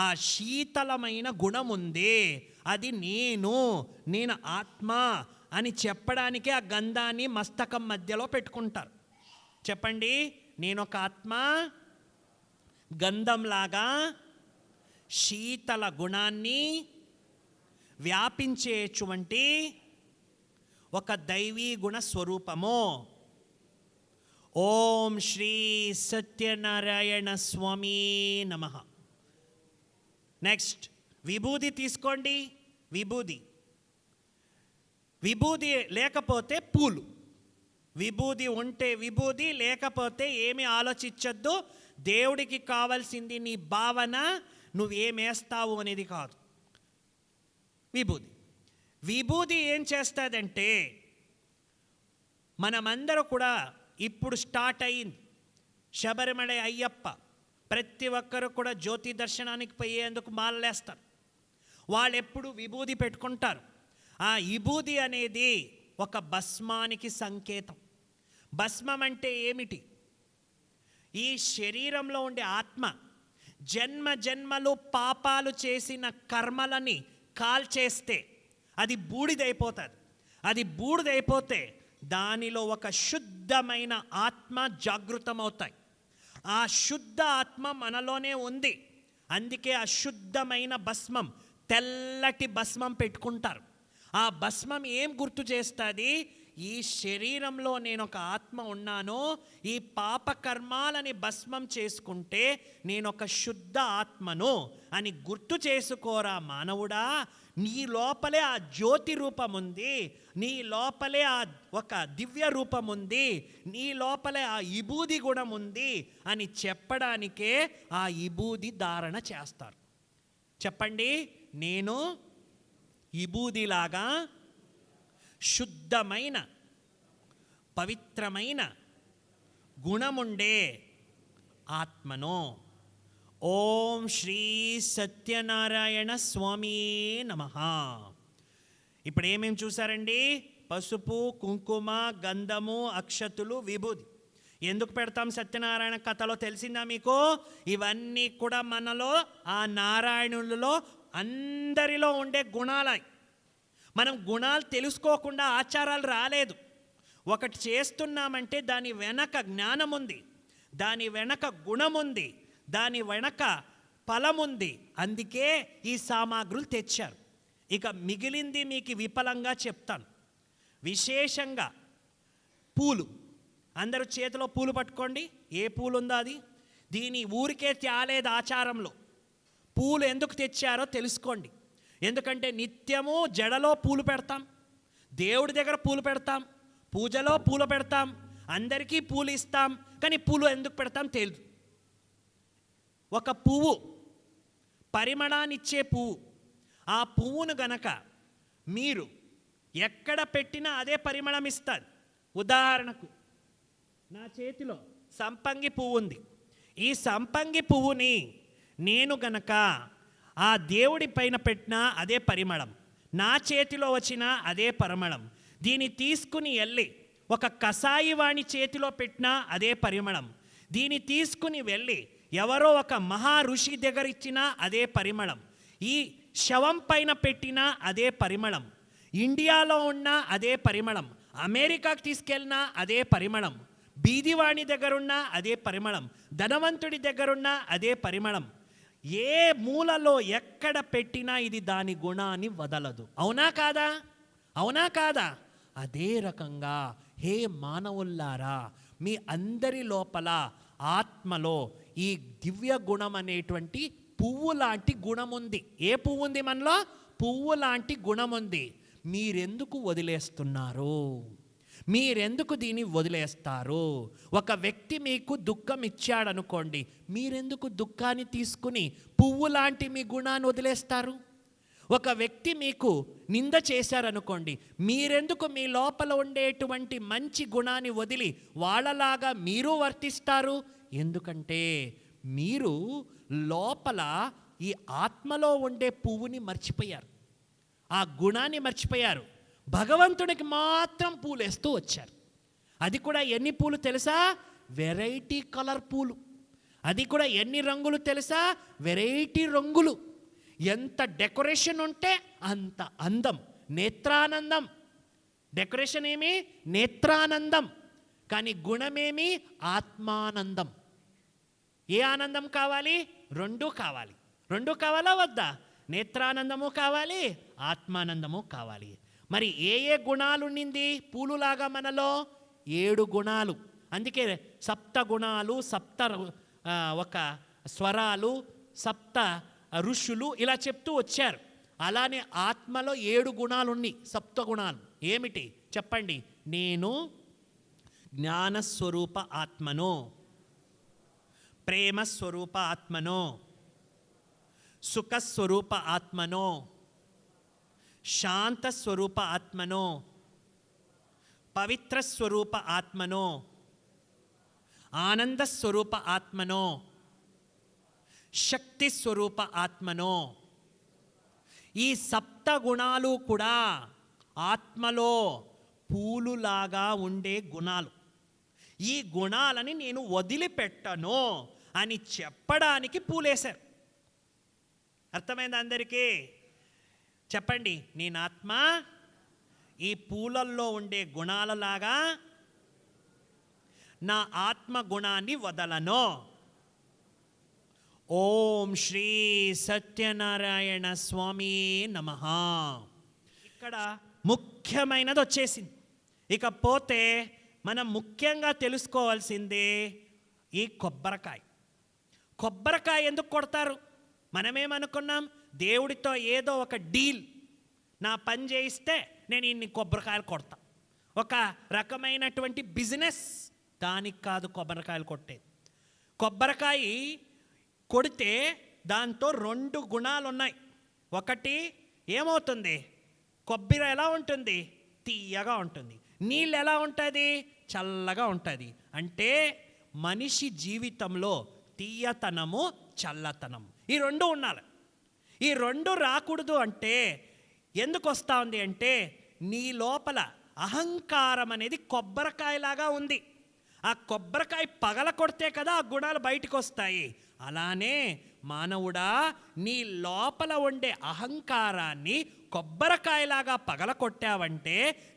Speaker 1: ఆ శీతలమైన గుణం ఉంది. అది నేను ఆత్మ అని చెప్పడానికే ఆ గంధాన్ని మస్తకం మధ్యలో పెట్టుకుంటారు. చెప్పండి, నేను ఒక ఆత్మ, గంధంలాగా శీతల గుణాన్ని వ్యాపించేటువంటి ఒక దైవీ గుణ స్వరూపము. ఓం శ్రీ సత్యనారాయణ స్వామి నమః. నెక్స్ట్, విభూది తీసుకోండి. విభూది లేకపోతే పూలు. విభూది ఉంటే విభూది, లేకపోతే ఏమి ఆలోచించొద్దు. దేవుడికి కావాల్సింది నీ భావన, నువ్వేమేస్తావు అనేది కాదు. విభూది ఏం చేస్తుందంటే, మనమందరూ కూడా ఇప్పుడు స్టార్ట్ అయింది శబరిమల అయ్యప్ప. ప్రతి ఒక్కరు కూడా జ్యోతి దర్శనానికి పోయేందుకు మాలలేస్తారు. వాళ్ళు ఎప్పుడు విభూది పెట్టుకుంటారు. ఆ విభూది అనేది ఒక భస్మానికి సంకేతం. భస్మం అంటే ఏమిటి? ఈ శరీరంలో ఉండే ఆత్మ జన్మ జన్మలు పాపాలు చేసిన కర్మలని కాల్చేస్తే అది బూడిదైపోతుంది. అది బూడిదైపోతే దానిలో ఒక శుద్ధమైన ఆత్మ జాగృతమవుతాయి. ఆ శుద్ధ ఆత్మ మనలోనే ఉంది. అందుకే ఆ శుద్ధమైన భస్మం, తెల్లటి భస్మం పెట్టుకుంటారు. ఆ భస్మం ఏం గుర్తు చేస్తుంది? ఈ శరీరంలో నేను ఒక ఆత్మ ఉన్నాను, ఈ పాపకర్మాలని భస్మం చేసుకుంటే నేను ఒక శుద్ధ ఆత్మను అని గుర్తు చేసుకోరా మానవుడా. నీ లోపలే ఆ జ్యోతి రూపం ఉంది, నీ లోపలే ఆ ఒక దివ్య రూపం ఉంది, నీ లోపలే ఆ విభూది గుణం ఉంది అని చెప్పడానికే ఆ విభూది ధారణ చేస్తారు. చెప్పండి, నేను విభూదిలాగా శుద్ధమైన పవిత్రమైన గుణముండే ఆత్మను. ఓం శ్రీ సత్యనారాయణ స్వామి నమః. ఇప్పుడు ఏమేమి చూసారండి? పసుపు, కుంకుమ, గంధము, అక్షతులు, విభూది. ఎందుకు పెడతాం సత్యనారాయణ కథలో తెలిసిందా మీకు? ఇవన్నీ కూడా మనలో ఆ నారాయణులలో అందరిలో ఉండే గుణాలు. మనం గుణాలు తెలుసుకోకుండా ఆచారాలు రాలేదు. ఒకటి చేస్తున్నామంటే దాని వెనక జ్ఞానం ఉంది, దాని వెనక గుణం ఉంది, దాని వెనక ఫలం ఉంది. అందుకే ఈ సామాగ్రులు తెచ్చారు. ఇక మిగిలింది మీకు విఫలంగా చెప్తాను. విశేషంగా పూలు, అందరూ చేతిలో పూలు పట్టుకోండి. ఏ పూలు ఉందో అది. దీని ఊరికే తేలేదు ఆచారంలో. పూలు ఎందుకు తెచ్చారో తెలుసుకోండి. ఎందుకంటే నిత్యము జడలో పూలు పెడతాం, దేవుడి దగ్గర పూలు పెడతాం, పూజలో పూలు పెడతాం, అందరికీ పూలు ఇస్తాం. కానీ పూలు ఎందుకు పెడతాం తెలియదు. ఒక పువ్వు పరిమళాన్నిచ్చే పువ్వు. ఆ పువ్వును గనక మీరు ఎక్కడ పెట్టినా అదే పరిమళం ఇస్తుంది. ఉదాహరణకు నా చేతిలో సంపంగి పువ్వు ఉంది. ఈ సంపంగి పువ్వుని నేను గనక ఆ దేవుడి పైన పెట్టినా అదే పరిమళం, నా చేతిలో వచ్చినా అదే పరిమళం. దీన్ని తీసుకుని వెళ్ళి ఒక కసాయి వాణి చేతిలో పెట్టినా అదే పరిమళం. దీన్ని తీసుకుని వెళ్ళి ఎవరో ఒక మహా ఋషి దగ్గర ఇచ్చినా అదే పరిమళం. ఈ శవం పైన పెట్టినా అదే పరిమళం. ఇండియాలో ఉన్న అదే పరిమళం, అమెరికాకి తీసుకెళ్ళినా అదే పరిమళం, బీదివాణి దగ్గరున్నా అదే పరిమళం, ధనవంతుడి దగ్గరున్నా అదే పరిమళం. ఏ మూలలో ఎక్కడ పెట్టినా ఇది దాని గుణాన్ని వదలదు. అవునా కాదా? అవునా కాదా? అదే రకంగా హే మానవుల్లారా, మీ అందరి లోపల ఆత్మలో ఈ దివ్య గుణం అనేటువంటి పువ్వు లాంటి గుణం ఉంది. ఏ పువ్వు ఉంది మనలో? పువ్వు లాంటి గుణం ఉంది. మీరెందుకు వదిలేస్తున్నారు? మీరెందుకు దీన్ని వదిలేస్తారు? ఒక వ్యక్తి మీకు దుఃఖం ఇచ్చాడనుకోండి, మీరెందుకు దుఃఖాన్ని తీసుకుని పువ్వు లాంటి మీ గుణాన్ని వదిలేస్తారు? ఒక వ్యక్తి మీకు నింద చేశారనుకోండి, మీరెందుకు మీ లోపల ఉండేటువంటి మంచి గుణాన్ని వదిలి వాళ్ళలాగా మీరు వర్తిస్తారు? ఎందుకంటే మీరు లోపల ఈ ఆత్మలో ఉండే పువ్వుని మర్చిపోయారు, ఆ గుణాన్ని మర్చిపోయారు. భగవంతుడికి మాత్రం పూలేస్తూ వచ్చారు. అది కూడా ఎన్ని పూలు తెలుసా? వెరైటీ కలర్ పూలు. అది కూడా ఎన్ని రంగులు తెలుసా? వెరైటీ రంగులు. ఎంత డెకరేషన్ ఉంటే అంత అందం, నేత్రానందం. డెకరేషన్ ఏమి? నేత్రానందం. కానీ గుణమేమి? ఆత్మానందం. ఏ ఆనందం కావాలి? రెండూ కావాలి. రెండూ కావాలా వద్దా? నేత్రానందము కావాలి, ఆత్మానందము కావాలి. మరి ఏ ఏ గుణాలు ఉండింది పూలులాగా మనలో? 7 గుణాలు. అందుకే సప్త గుణాలు, సప్త ఒక స్వరాలు, సప్త ఋషులు ఇలా చెప్తూ వచ్చారు. అలానే ఆత్మలో 7 గుణాలు ఉన్నాయి, సప్త గుణాలు. ఏమిటి చెప్పండి? నేను జ్ఞానస్వరూప ఆత్మను, ప్రేమస్వరూప ఆత్మను, సుఖస్వరూప ఆత్మను, శాంతస్వరూప ఆత్మను, పవిత్ర స్వరూప ఆత్మను, ఆనందస్వరూప ఆత్మను, శక్తి స్వరూప ఆత్మను. ఈ సప్త గుణాలు కూడా ఆత్మలో పూలులాగా ఉండే గుణాలు. ఈ గుణాలని నేను వదిలిపెట్టను అని చెప్పడానికి పూలేశారు. అర్థమైంది అందరికీ? చెప్పండి, నేను ఆత్మ ఈ పూలల్లో ఉండే గుణాలలాగా నా ఆత్మ గుణాన్ని వదలను. ఓం శ్రీ సత్యనారాయణ స్వామి నమః. ఇక్కడ ముఖ్యమైనది వచ్చేసింది. ఇకపోతే మనం ముఖ్యంగా తెలుసుకోవాల్సిందే ఈ కొబ్బరికాయ. కొబ్బరికాయ ఎందుకు కొడతారు? మనమేమనుకున్నాం, దేవుడితో ఏదో ఒక డీల్, నా పని చేయిస్తే నేను ఇన్ని కొబ్బరికాయలు కొడతా, ఒక రకమైనటువంటి బిజినెస్. దానికి కాదు కొబ్బరికాయలు కొట్టేది. కొబ్బరికాయ కొడితే దాంతో 2 గుణాలు ఉన్నాయి. ఒకటి ఏమవుతుంది, కొబ్బరి ఎలా ఉంటుంది, తీయగా ఉంటుంది. నీళ్ళు ఎలా ఉంటుంది, చల్లగా ఉంటుంది. అంటే మనిషి జీవితంలో తీయతనము, చల్లతనము ఈ 2 ఉండాలి. ఈ 2 రాకూడదు అంటే ఎందుకు వస్తూ ఉంది అంటే, నీ లోపల అహంకారం అనేది కొబ్బరికాయలాగా ఉంది. ఆ కొబ్బరికాయ పగల కొడితే కదా ఆ గుణాలు బయటకు వస్తాయి. అలానే మానవుడా, నీ లోపల ఉండే అహంకారాన్ని కొబ్బరికాయలాగా పగల కొట్టావంటే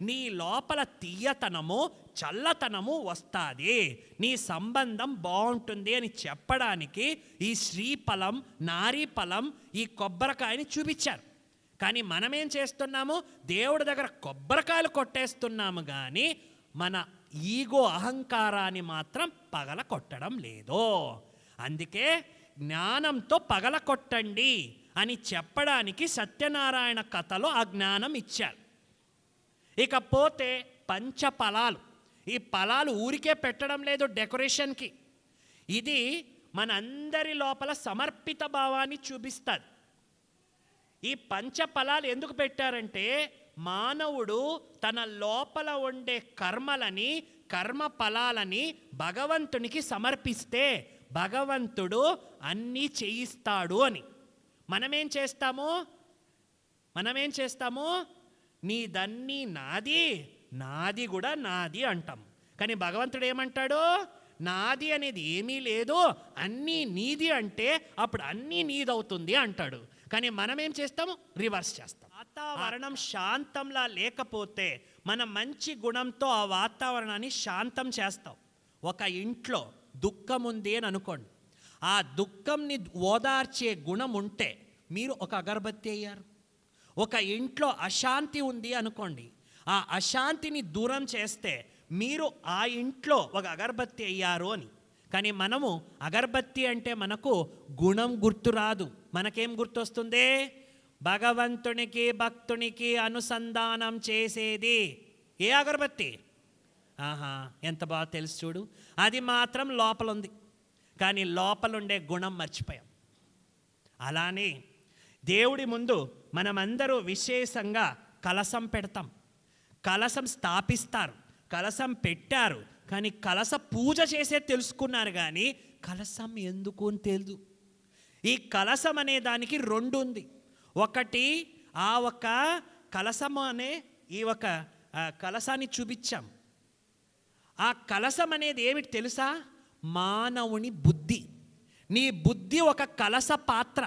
Speaker 1: నీ లోపల తీయతనము, చల్లతనము వస్తుంది. నీ సంబంధం బాగుంటుంది అని చెప్పడానికి ఈ శ్రీఫలం, నారీఫలం, ఈ కొబ్బరికాయని చూపించారు. కానీ మనమేం చేస్తున్నాము, దేవుడి దగ్గర కొబ్బరికాయలు కొట్టేస్తున్నాము కానీ మన ఈగో, అహంకారాన్ని మాత్రం పగల కొట్టడం లేదు. అందుకే జ్ఞానంతో పగల కొట్టండి అని చెప్పడానికి సత్యనారాయణ కథలో ఆ జ్ఞానం ఇచ్చారు. ఇకపోతే పంచఫలాలు. ఈ ఫలాలు ఊరికే పెట్టడం లేదు డెకరేషన్కి. ఇది మనందరి లోపల సమర్పిత భావాన్ని చూపిస్తుంది. ఈ పంచఫలాలు ఎందుకు పెట్టారంటే, మానవుడు తన లోపల ఉండే కర్మలని, కర్మ ఫలాలని భగవంతునికి సమర్పిస్తే భగవంతుడు అన్నీ చేయిస్తాడు అని. మనమేం చేస్తాము, నీదన్నీ నాది, నాది కూడా నాది అంటాం. కానీ భగవంతుడు ఏమంటాడు, నాది అనేది ఏమీ లేదు, అన్నీ నీది అంటే అప్పుడు అన్నీ నీదవుతుంది అంటాడు. కానీ మనమేం చేస్తాము, రివర్స్ చేస్తాం. వాతావరణం శాంతంలా లేకపోతే మనం మంచి గుణంతో ఆ వాతావరణాన్ని శాంతం చేస్తాం. ఒక ఇంట్లో దుఃఖం ఉంది అని అనుకోండి, ఆ దుఃఖంని ఓదార్చే గుణం ఉంటే మీరు ఒక అగరబత్తి అయ్యారు. ఒక ఇంట్లో అశాంతి ఉంది అనుకోండి, ఆ అశాంతిని దూరం చేస్తే మీరు ఆ ఇంట్లో ఒక అగరబత్తి అయ్యారు అని. కానీ మనము అగరబత్తి అంటే మనకు గుణం గుర్తు రాదు. మనకేం గుర్తొస్తుంది, భగవంతునికి భక్తునికి అనుసంధానం చేసేది ఏ అగరబత్తి. ఆహా, ఎంత బాగా తెలుసు చూడు, అది మాత్రం లోపల ఉంది, కానీ లోపలుండే గుణం మర్చిపోయాం. అలానే దేవుడి ముందు మనమందరూ విశేషంగా కలశం పెడతాం, కలశం స్థాపిస్తారు, కలశం పెట్టారు, కానీ కలశ పూజ చేసే తెలుసుకున్నారు, కానీ కలశం ఎందుకు అని తెలియదు. ఈ కలశం అనే దానికి 2 ఉంది. ఒకటి ఆ ఒక కలశం అనే ఈ ఒక కలశాన్ని చూపించాం. ఆ కలశం అనేది ఏమిటి తెలుసా, మానవుని బుద్ధి. నీ బుద్ధి ఒక కలశ పాత్ర.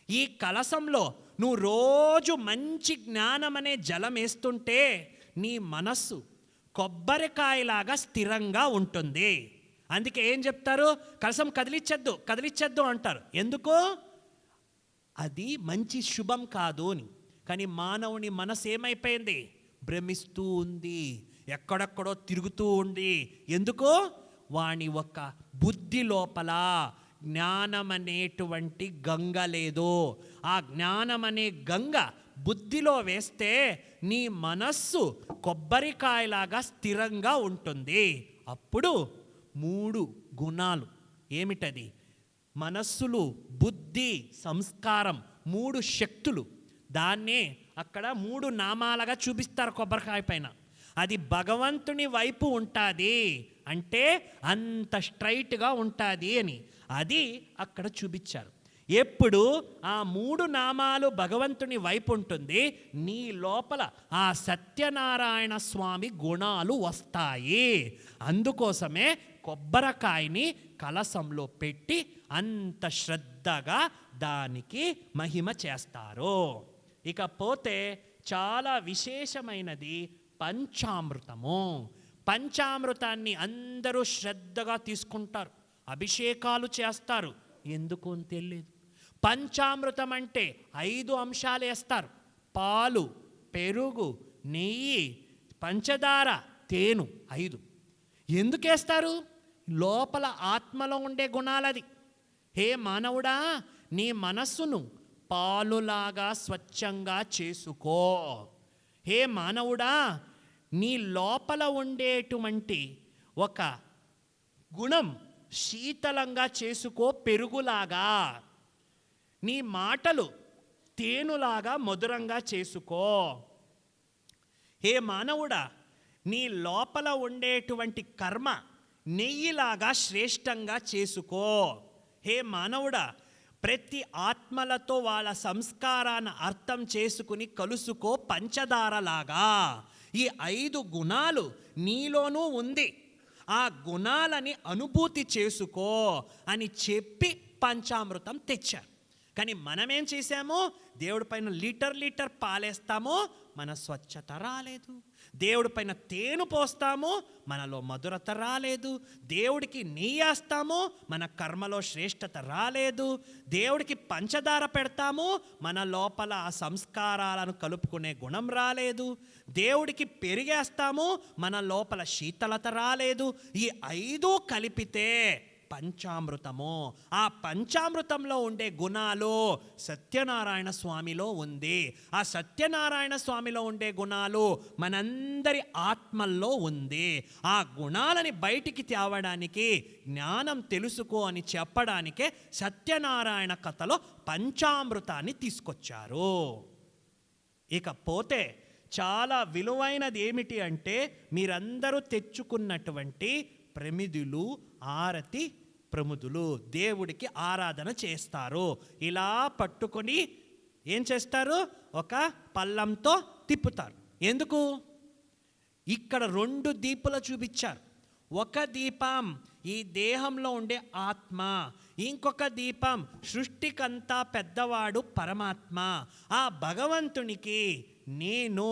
Speaker 1: ఈ కలశంలో నువ్వు రోజు మంచి జ్ఞానం అనే జలం వేస్తుంటే నీ మనస్సు కొబ్బరికాయలాగా స్థిరంగా ఉంటుంది. అందుకే ఏం చెప్తారు, కలశం కదిలిచ్చద్దు అంటారు. ఎందుకు, అది మంచి శుభం కాదు అని. కానీ మానవుని మనసు ఏమైపోయింది, భ్రమిస్తూ ఉంది, ఎక్కడెక్కడో తిరుగుతూ ఉంది. ఎందుకు, వాని ఒక బుద్ధి లోపల జ్ఞానం అనేటువంటి గంగ లేదు. ఆ జ్ఞానం అనే గంగ బుద్ధిలో వేస్తే నీ మనస్సు కొబ్బరికాయలాగా స్థిరంగా ఉంటుంది. అప్పుడు 3 గుణాలు ఏమిటది, మనస్సులు, బుద్ధి, సంస్కారం, 3 శక్తులు. దాన్నే అక్కడ 3 నామాలుగా చూపిస్తారు కొబ్బరికాయ పైన. అది భగవంతుని వైపు ఉంటుంది అంటే అంత స్ట్రైట్గా ఉంటుంది అని అది అక్కడ చూపించారు. ఎప్పుడు ఆ 3 నామాలు భగవంతుని వైపు ఉంటుంది, నీ లోపల ఆ సత్యనారాయణ స్వామి గుణాలు వస్తాయి. అందుకోసమే కొబ్బరికాయని కలశంలో పెట్టి అంత శ్రద్ధగా దానికి మహిమ చేస్తారు. ఇకపోతే చాలా విశేషమైనది పంచామృతము. పంచామృతాన్ని అందరూ శ్రద్ధగా తీసుకుంటారు, అభిషేకాలు చేస్తారు. ఎందుకు అని తెలియదు. పంచామృతం అంటే 5 అంశాలు వేస్తారు: పాలు, పెరుగు, నెయ్యి, పంచదార, తేనె. 5 ఎందుకు వేస్తారు? లోపల ఆత్మలో ఉండే గుణాలది. హే మానవుడా, నీ మనస్సును పాలులాగా స్వచ్ఛంగా చేసుకో. హే మానవుడా, నీ లోపల ఉండేటువంటి ఒక గుణం శీతలంగా చేసుకో పెరుగులాగా. నీ మాటలు తేనులాగా మధురంగా చేసుకో. హే మానవుడా, నీ లోపల ఉండేటువంటి కర్మ నెయ్యిలాగా శ్రేష్టంగా చేసుకో. హే మానవుడా, ప్రతి ఆత్మలతో వాళ్ళ సంస్కారాన్ని అర్థం చేసుకుని కలుసుకో పంచదారలాగా. ఈ 5 గుణాలు నీలోనూ ఉంది, ఆ గుణాలని అనుభూతి చేసుకో అని చెప్పి పంచామృతం తెచ్చారు. కానీ మనమేం చేశాము? దేవుడి పైన లీటర్ పాలేస్తాము, మన స్వచ్ఛత రాలేదు. దేవుడి పైన తేనె పోస్తాము, మనలో మధురత రాలేదు. దేవుడికి నెయ్యేస్తాము, మన కర్మలో శ్రేష్టత రాలేదు. దేవుడికి పంచదార పెడతాము, మన లోపల ఆ సంస్కారాలను కలుపుకునే గుణం రాలేదు. దేవుడికి పెరిగేస్తాము, మన లోపల శీతలత రాలేదు. ఈ 5 కలిపితే పంచామృతము. ఆ పంచామృతంలో ఉండే గుణాలు సత్యనారాయణ స్వామిలో ఉంది. ఆ సత్యనారాయణ స్వామిలో ఉండే గుణాలు మనందరి ఆత్మల్లో ఉంది. ఆ గుణాలని బయటికి తేవడానికి, జ్ఞానం తెలుసుకో అని చెప్పడానికే సత్యనారాయణ కథలో పంచామృతాన్ని తీసుకొచ్చారు. ఇకపోతే చాలా విలువైనది ఏమిటి అంటే, మీరందరూ తెచ్చుకున్నటువంటి ప్రమిదులు, ఆరతి ప్రముదులు దేవుడికి ఆరాధన చేస్తారు. ఇలా పట్టుకొని ఏం చేస్తారు? ఒక పళ్ళంతో తిప్పుతారు. ఎందుకు? ఇక్కడ 2 దీపాలు చూపించారు. ఒక దీపం ఈ దేహంలో ఉండే ఆత్మ, ఇంకొక దీపం సృష్టికంతా పెద్దవాడు పరమాత్మ. ఆ భగవంతునికి నేను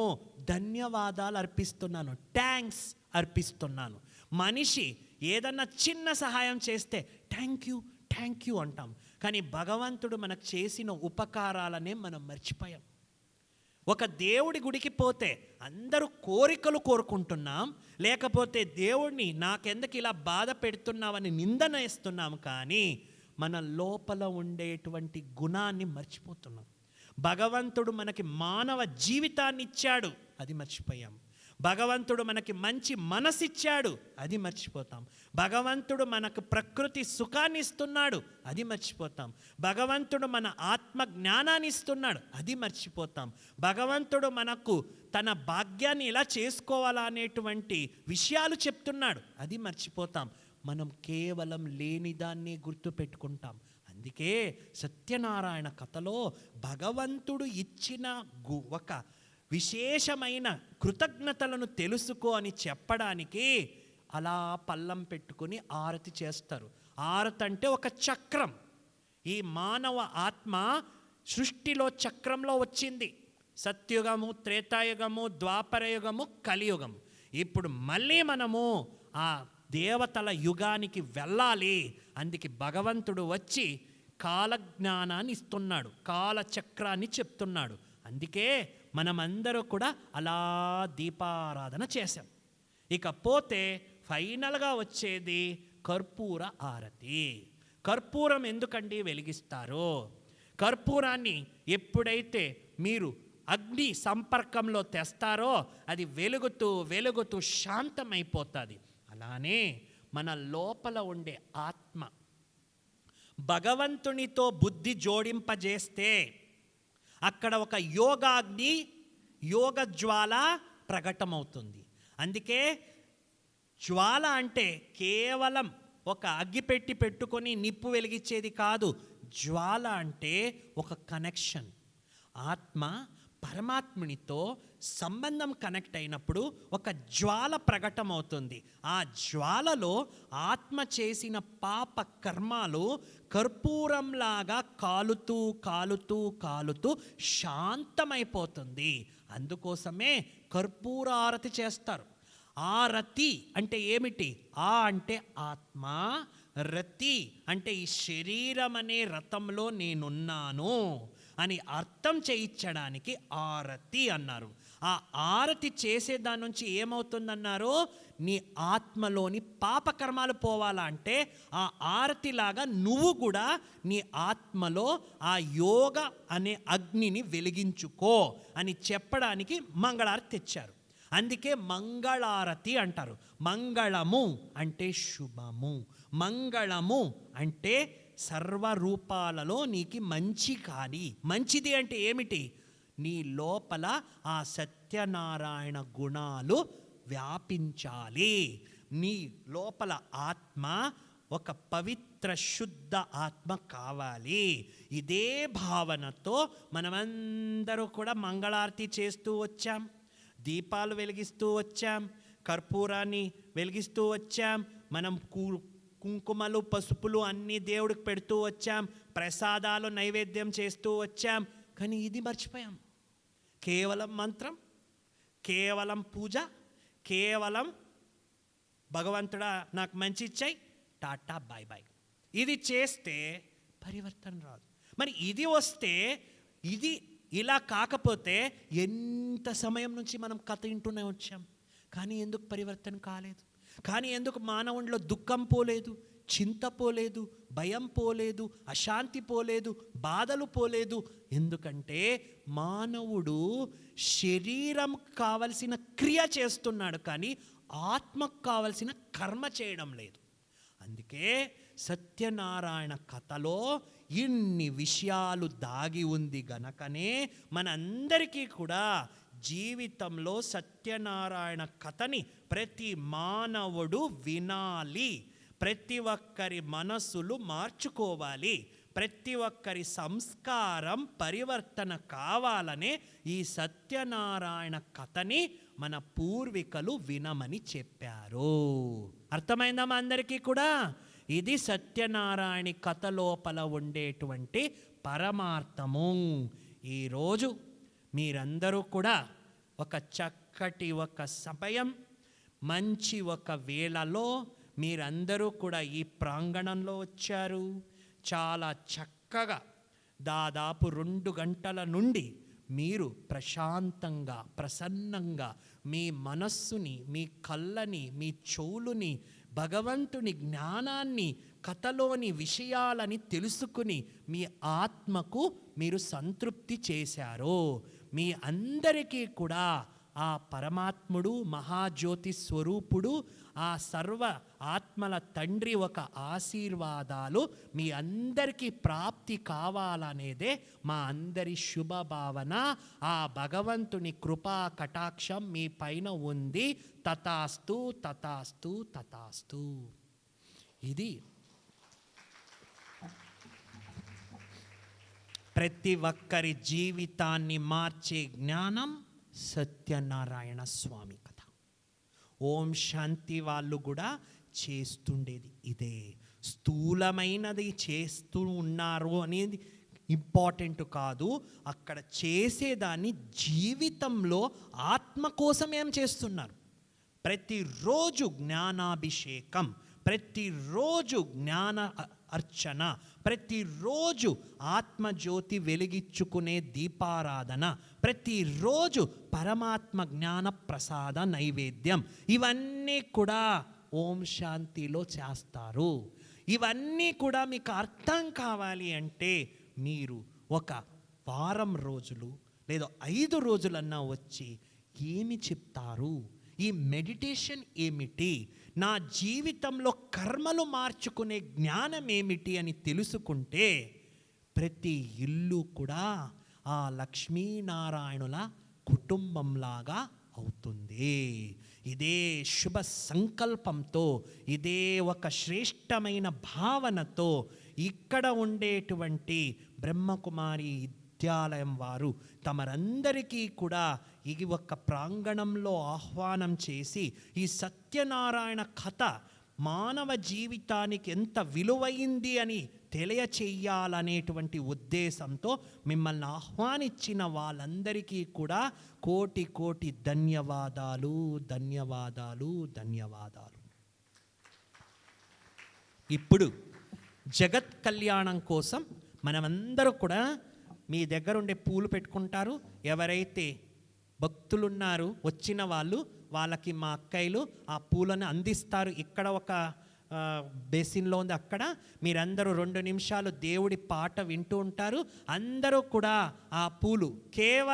Speaker 1: ధన్యవాదాలు అర్పిస్తున్నాను, థ్యాంక్స్ అర్పిస్తున్నాను. మనిషి ఏదన్నా చిన్న సహాయం చేస్తే థ్యాంక్ యూ అంటాం. కానీ భగవంతుడు మనకు చేసిన ఉపకారాలనే మనం మర్చిపోయాం. ఒక దేవుడి గుడికి పోతే అందరూ కోరికలు కోరుకుంటున్నాం, లేకపోతే దేవుడిని నాకెందుకు ఇలా బాధ పెడుతున్నావని నిందన వేస్తున్నాం. కానీ మన లోపల ఉండేటువంటి గుణాన్ని మర్చిపోతున్నాం. భగవంతుడు మనకి మానవ జీవితాన్ని ఇచ్చాడు, అది మర్చిపోయాం. భగవంతుడు మనకి మంచి మనసిచ్చాడు, అది మర్చిపోతాం. భగవంతుడు మనకు ప్రకృతి సుఖాన్ని ఇస్తున్నాడు, అది మర్చిపోతాం. భగవంతుడు మన ఆత్మ జ్ఞానాన్ని ఇస్తున్నాడు, అది మర్చిపోతాం. భగవంతుడు మనకు తన భాగ్యాన్ని ఎలా చేసుకోవాలా అనేటువంటి విషయాలు చెప్తున్నాడు, అది మర్చిపోతాం. మనం కేవలం లేనిదాన్ని గుర్తుపెట్టుకుంటాం. అందుకే సత్యనారాయణ కథలో భగవంతుడు ఇచ్చిన ఒక విశేషమైన కృతజ్ఞతలను తెలుసుకో అని చెప్పడానికి అలా పళ్ళం పెట్టుకుని ఆరతి చేస్తారు. ఆరతి అంటే ఒక చక్రం. ఈ మానవ ఆత్మ సృష్టిలో చక్రంలో వచ్చింది. సత్యుగము, త్రేతాయుగము, ద్వాపరయుగము, కలియుగం. ఇప్పుడు మళ్ళీ మనము ఆ దేవతల యుగానికి వెళ్ళాలి. అందుకే భగవంతుడు వచ్చి కాలజ్ఞానాన్ని ఇస్తున్నాడు, కాలచక్రాన్ని చెప్తున్నాడు. అందుకే మనమందరూ కూడా అలా దీపారాధన చేశాం. ఇకపోతే ఫైనల్గా వచ్చేది కర్పూర ఆరతి. కర్పూరం ఎందుకండి వెలిగిస్తారు? కర్పూరాన్ని ఎప్పుడైతే మీరు అగ్ని సంపర్కంలో తెస్తారో అది వెలుగుతూ వెలుగుతూ శాంతమైపోతుంది. అలానే మన లోపల ఉండే ఆత్మ భగవంతునితో బుద్ధి జోడింపజేస్తే అక్కడ ఒక యోగాగ్ని, యోగ జ్వాల ప్రకటమవుతుంది. అందుకే జ్వాల అంటే కేవలం ఒక అగ్గిపెట్టి పెట్టుకొని నిప్పు వెలిగించేది కాదు. జ్వాల అంటే ఒక కనెక్షన్. ఆత్మ పరమాత్మునితో సంబంధం కనెక్ట్ అయినప్పుడు ఒక జ్వాల ప్రకటమవుతుంది. ఆ జ్వాలలో ఆత్మ చేసిన పాప కర్మాలు కర్పూరంలాగా కాలుతూ కాలుతూ కాలుతూ శాంతమైపోతుంది. అందుకోసమే కర్పూర ఆరతి చేస్తారు. ఆరతి అంటే ఏమిటి? ఆ అంటే ఆత్మ, రతి అంటే ఈ శరీరం అనే రథంలో నేనున్నాను అని అర్థం చేయించడానికి ఆరతి అన్నారు. ఆ ఆరతి చేసే దాని నుంచి ఏమవుతుందన్నారు? నీ ఆత్మలోని పాపకర్మాలు పోవాలా అంటే ఆ ఆరతిలాగా నువ్వు కూడా నీ ఆత్మలో ఆ యోగ అనే అగ్నిని వెలిగించుకో అని చెప్పడానికి మంగళారతి తెచ్చారు. అందుకే మంగళారతి అంటారు. మంగళము అంటే శుభము, మంగళము అంటే సర్వరూపాలలో నీకు మంచి కాని. మంచిది అంటే ఏమిటి? నీ లోపల ఆ సత్యనారాయణ గుణాలు వ్యాపించాలి. నీ లోపల ఆత్మ ఒక పవిత్ర శుద్ధ ఆత్మ కావాలి. ఇదే భావనతో మనమందరూ కూడా మంగళారతి చేస్తూ వచ్చాం, దీపాలు వెలిగిస్తూ వచ్చాం, కర్పూరాన్ని వెలిగిస్తూ వచ్చాం, మనం కుంకుమలు పసుపులు అన్నీ దేవుడికి పెడుతూ వచ్చాం, ప్రసాదాలు నైవేద్యం చేస్తూ వచ్చాం. కానీ ఇది మర్చిపోయాం. కేవలం మంత్రం, కేవలం పూజ, కేవలం భగవంతుడా నాకు మంచి ఇచ్చాయి, టాటా బాయ్ బాయ్. ఇది చేస్తే పరివర్తన రాదు. మరి ఇది వస్తే, ఇది ఇలా కాకపోతే ఎంత సమయం నుంచి మనం కథ వింటూనే వచ్చాం, కానీ ఎందుకు పరివర్తన కాలేదు? కానీ ఎందుకు మానవుడిలో దుఃఖం పోలేదు, చింత పోలేదు, భయం పోలేదు, అశాంతి పోలేదు, బాధలు పోలేదు? ఎందుకంటే మానవుడు శరీరం కావలసిన క్రియ చేస్తున్నాడు, కానీ ఆత్మకు కావలసిన కర్మ చేయడం లేదు. అందుకే సత్యనారాయణ కథలో ఇన్ని విషయాలు దాగి ఉంది గనకనే మనందరికీ కూడా జీవితంలో సత్యనారాయణ కథని ప్రతి మానవుడు వినాలి. ప్రతి ఒక్కరి మనస్సులు మార్చుకోవాలి. ప్రతి ఒక్కరి సంస్కారం పరివర్తన కావాలనే ఈ సత్యనారాయణ కథని మన పూర్వీకులు వినమని చెప్పారు. అర్థమైందా మా అందరికీ కూడా? ఇది సత్యనారాయణ కథ లోపల ఉండేటువంటి పరమార్థము. ఈరోజు మీరందరూ కూడా ఒక చక్కటి ఒక సమయం, మంచి ఒక వేళలో మీరందరూ కూడా ఈ ప్రాంగణంలో వచ్చారు. చాలా చక్కగా దాదాపు 2 గంటల నుండి మీరు ప్రశాంతంగా, ప్రసన్నంగా మీ మనస్సుని, మీ కళ్ళని, మీ చెవులని భగవంతుని జ్ఞానాన్ని, కథలోని విషయాలని తెలుసుకుని మీ ఆత్మకు మీరు సంతృప్తి చేశారు. మీ అందరికీ కూడా ఆ పరమాత్ముడు, మహాజ్యోతి స్వరూపుడు, ఆ సర్వ ఆత్మల తండ్రి ఒక ఆశీర్వాదాలు మీ అందరికీ ప్రాప్తి కావాలనేదే మా అందరి శుభభావన. ఆ భగవంతుని కృపా కటాక్షం మీ పైన ఉంది. తథాస్తు తథాస్తు తథాస్తు. ఇది ప్రతి ఒక్కరి జీవితాన్ని మార్చే జ్ఞానం సత్యనారాయణ స్వామి కథ. ఓం శాంతి వాళ్ళు కూడా చేస్తుండేది ఇదే. స్థూలమైనది చేస్తూ ఉన్నారు అనేది ఇంపార్టెంట్ కాదు, అక్కడ చేసేదాన్ని జీవితంలో ఆత్మ కోసం ఏం చేస్తున్నారు. ప్రతిరోజు జ్ఞానాభిషేకం, ప్రతిరోజు జ్ఞాన అర్చన, ప్రతిరోజు ఆత్మజ్యోతి వెలిగించుకునే దీపారాధన, ప్రతిరోజు పరమాత్మ జ్ఞాన ప్రసాద నైవేద్యం, ఇవన్నీ కూడా ఓం శాంతిలో చేస్తారు. ఇవన్నీ కూడా మీకు అర్థం కావాలి అంటే మీరు ఒక వారం రోజులు లేదా 5 రోజులన్నా వచ్చి ఏమి చెప్తారు, ఈ మెడిటేషన్ ఏమిటి, నా జీవితంలో కర్మలు మార్చుకునే జ్ఞానం ఏమిటి అని తెలుసుకుంటే ప్రతి ఇల్లు కూడా ఆ లక్ష్మీనారాయణుల కుటుంబంలాగా అవుతుంది. ఇదే శుభ సంకల్పంతో, ఇదే ఒక శ్రేష్టమైన భావనతో ఇక్కడ ఉండేటువంటి బ్రహ్మకుమారి విద్యాలయం వారు తమరందరికీ కూడా ఈ ఒక ప్రాంగణంలో ఆహ్వానం చేసి ఈ సత్యనారాయణ కథ మానవ జీవితానికి ఎంత విలువైంది అని తెలియచేయాలనేటువంటి ఉద్దేశంతో మిమ్మల్ని ఆహ్వానించిన వాళ్ళందరికీ కూడా కోటి కోటి ధన్యవాదాలు, ధన్యవాదాలు, ధన్యవాదాలు. ఇప్పుడు జగత్ కళ్యాణం కోసం మనమందరూ కూడా మీ దగ్గర ఉండే పూలు పెట్టుకుంటారు. ఎవరైతే భక్తులున్నారు వచ్చిన వాళ్ళకి మా అక్కయ్యలు ఆ పూలను అందిస్తారు. ఇక్కడ ఒక బేసిన్లో ఉంది, అక్కడ మీరందరూ 2 నిమిషాలు దేవుడి పాట వింటూ ఉంటారు. అందరూ కూడా ఆ పూలు కేవలం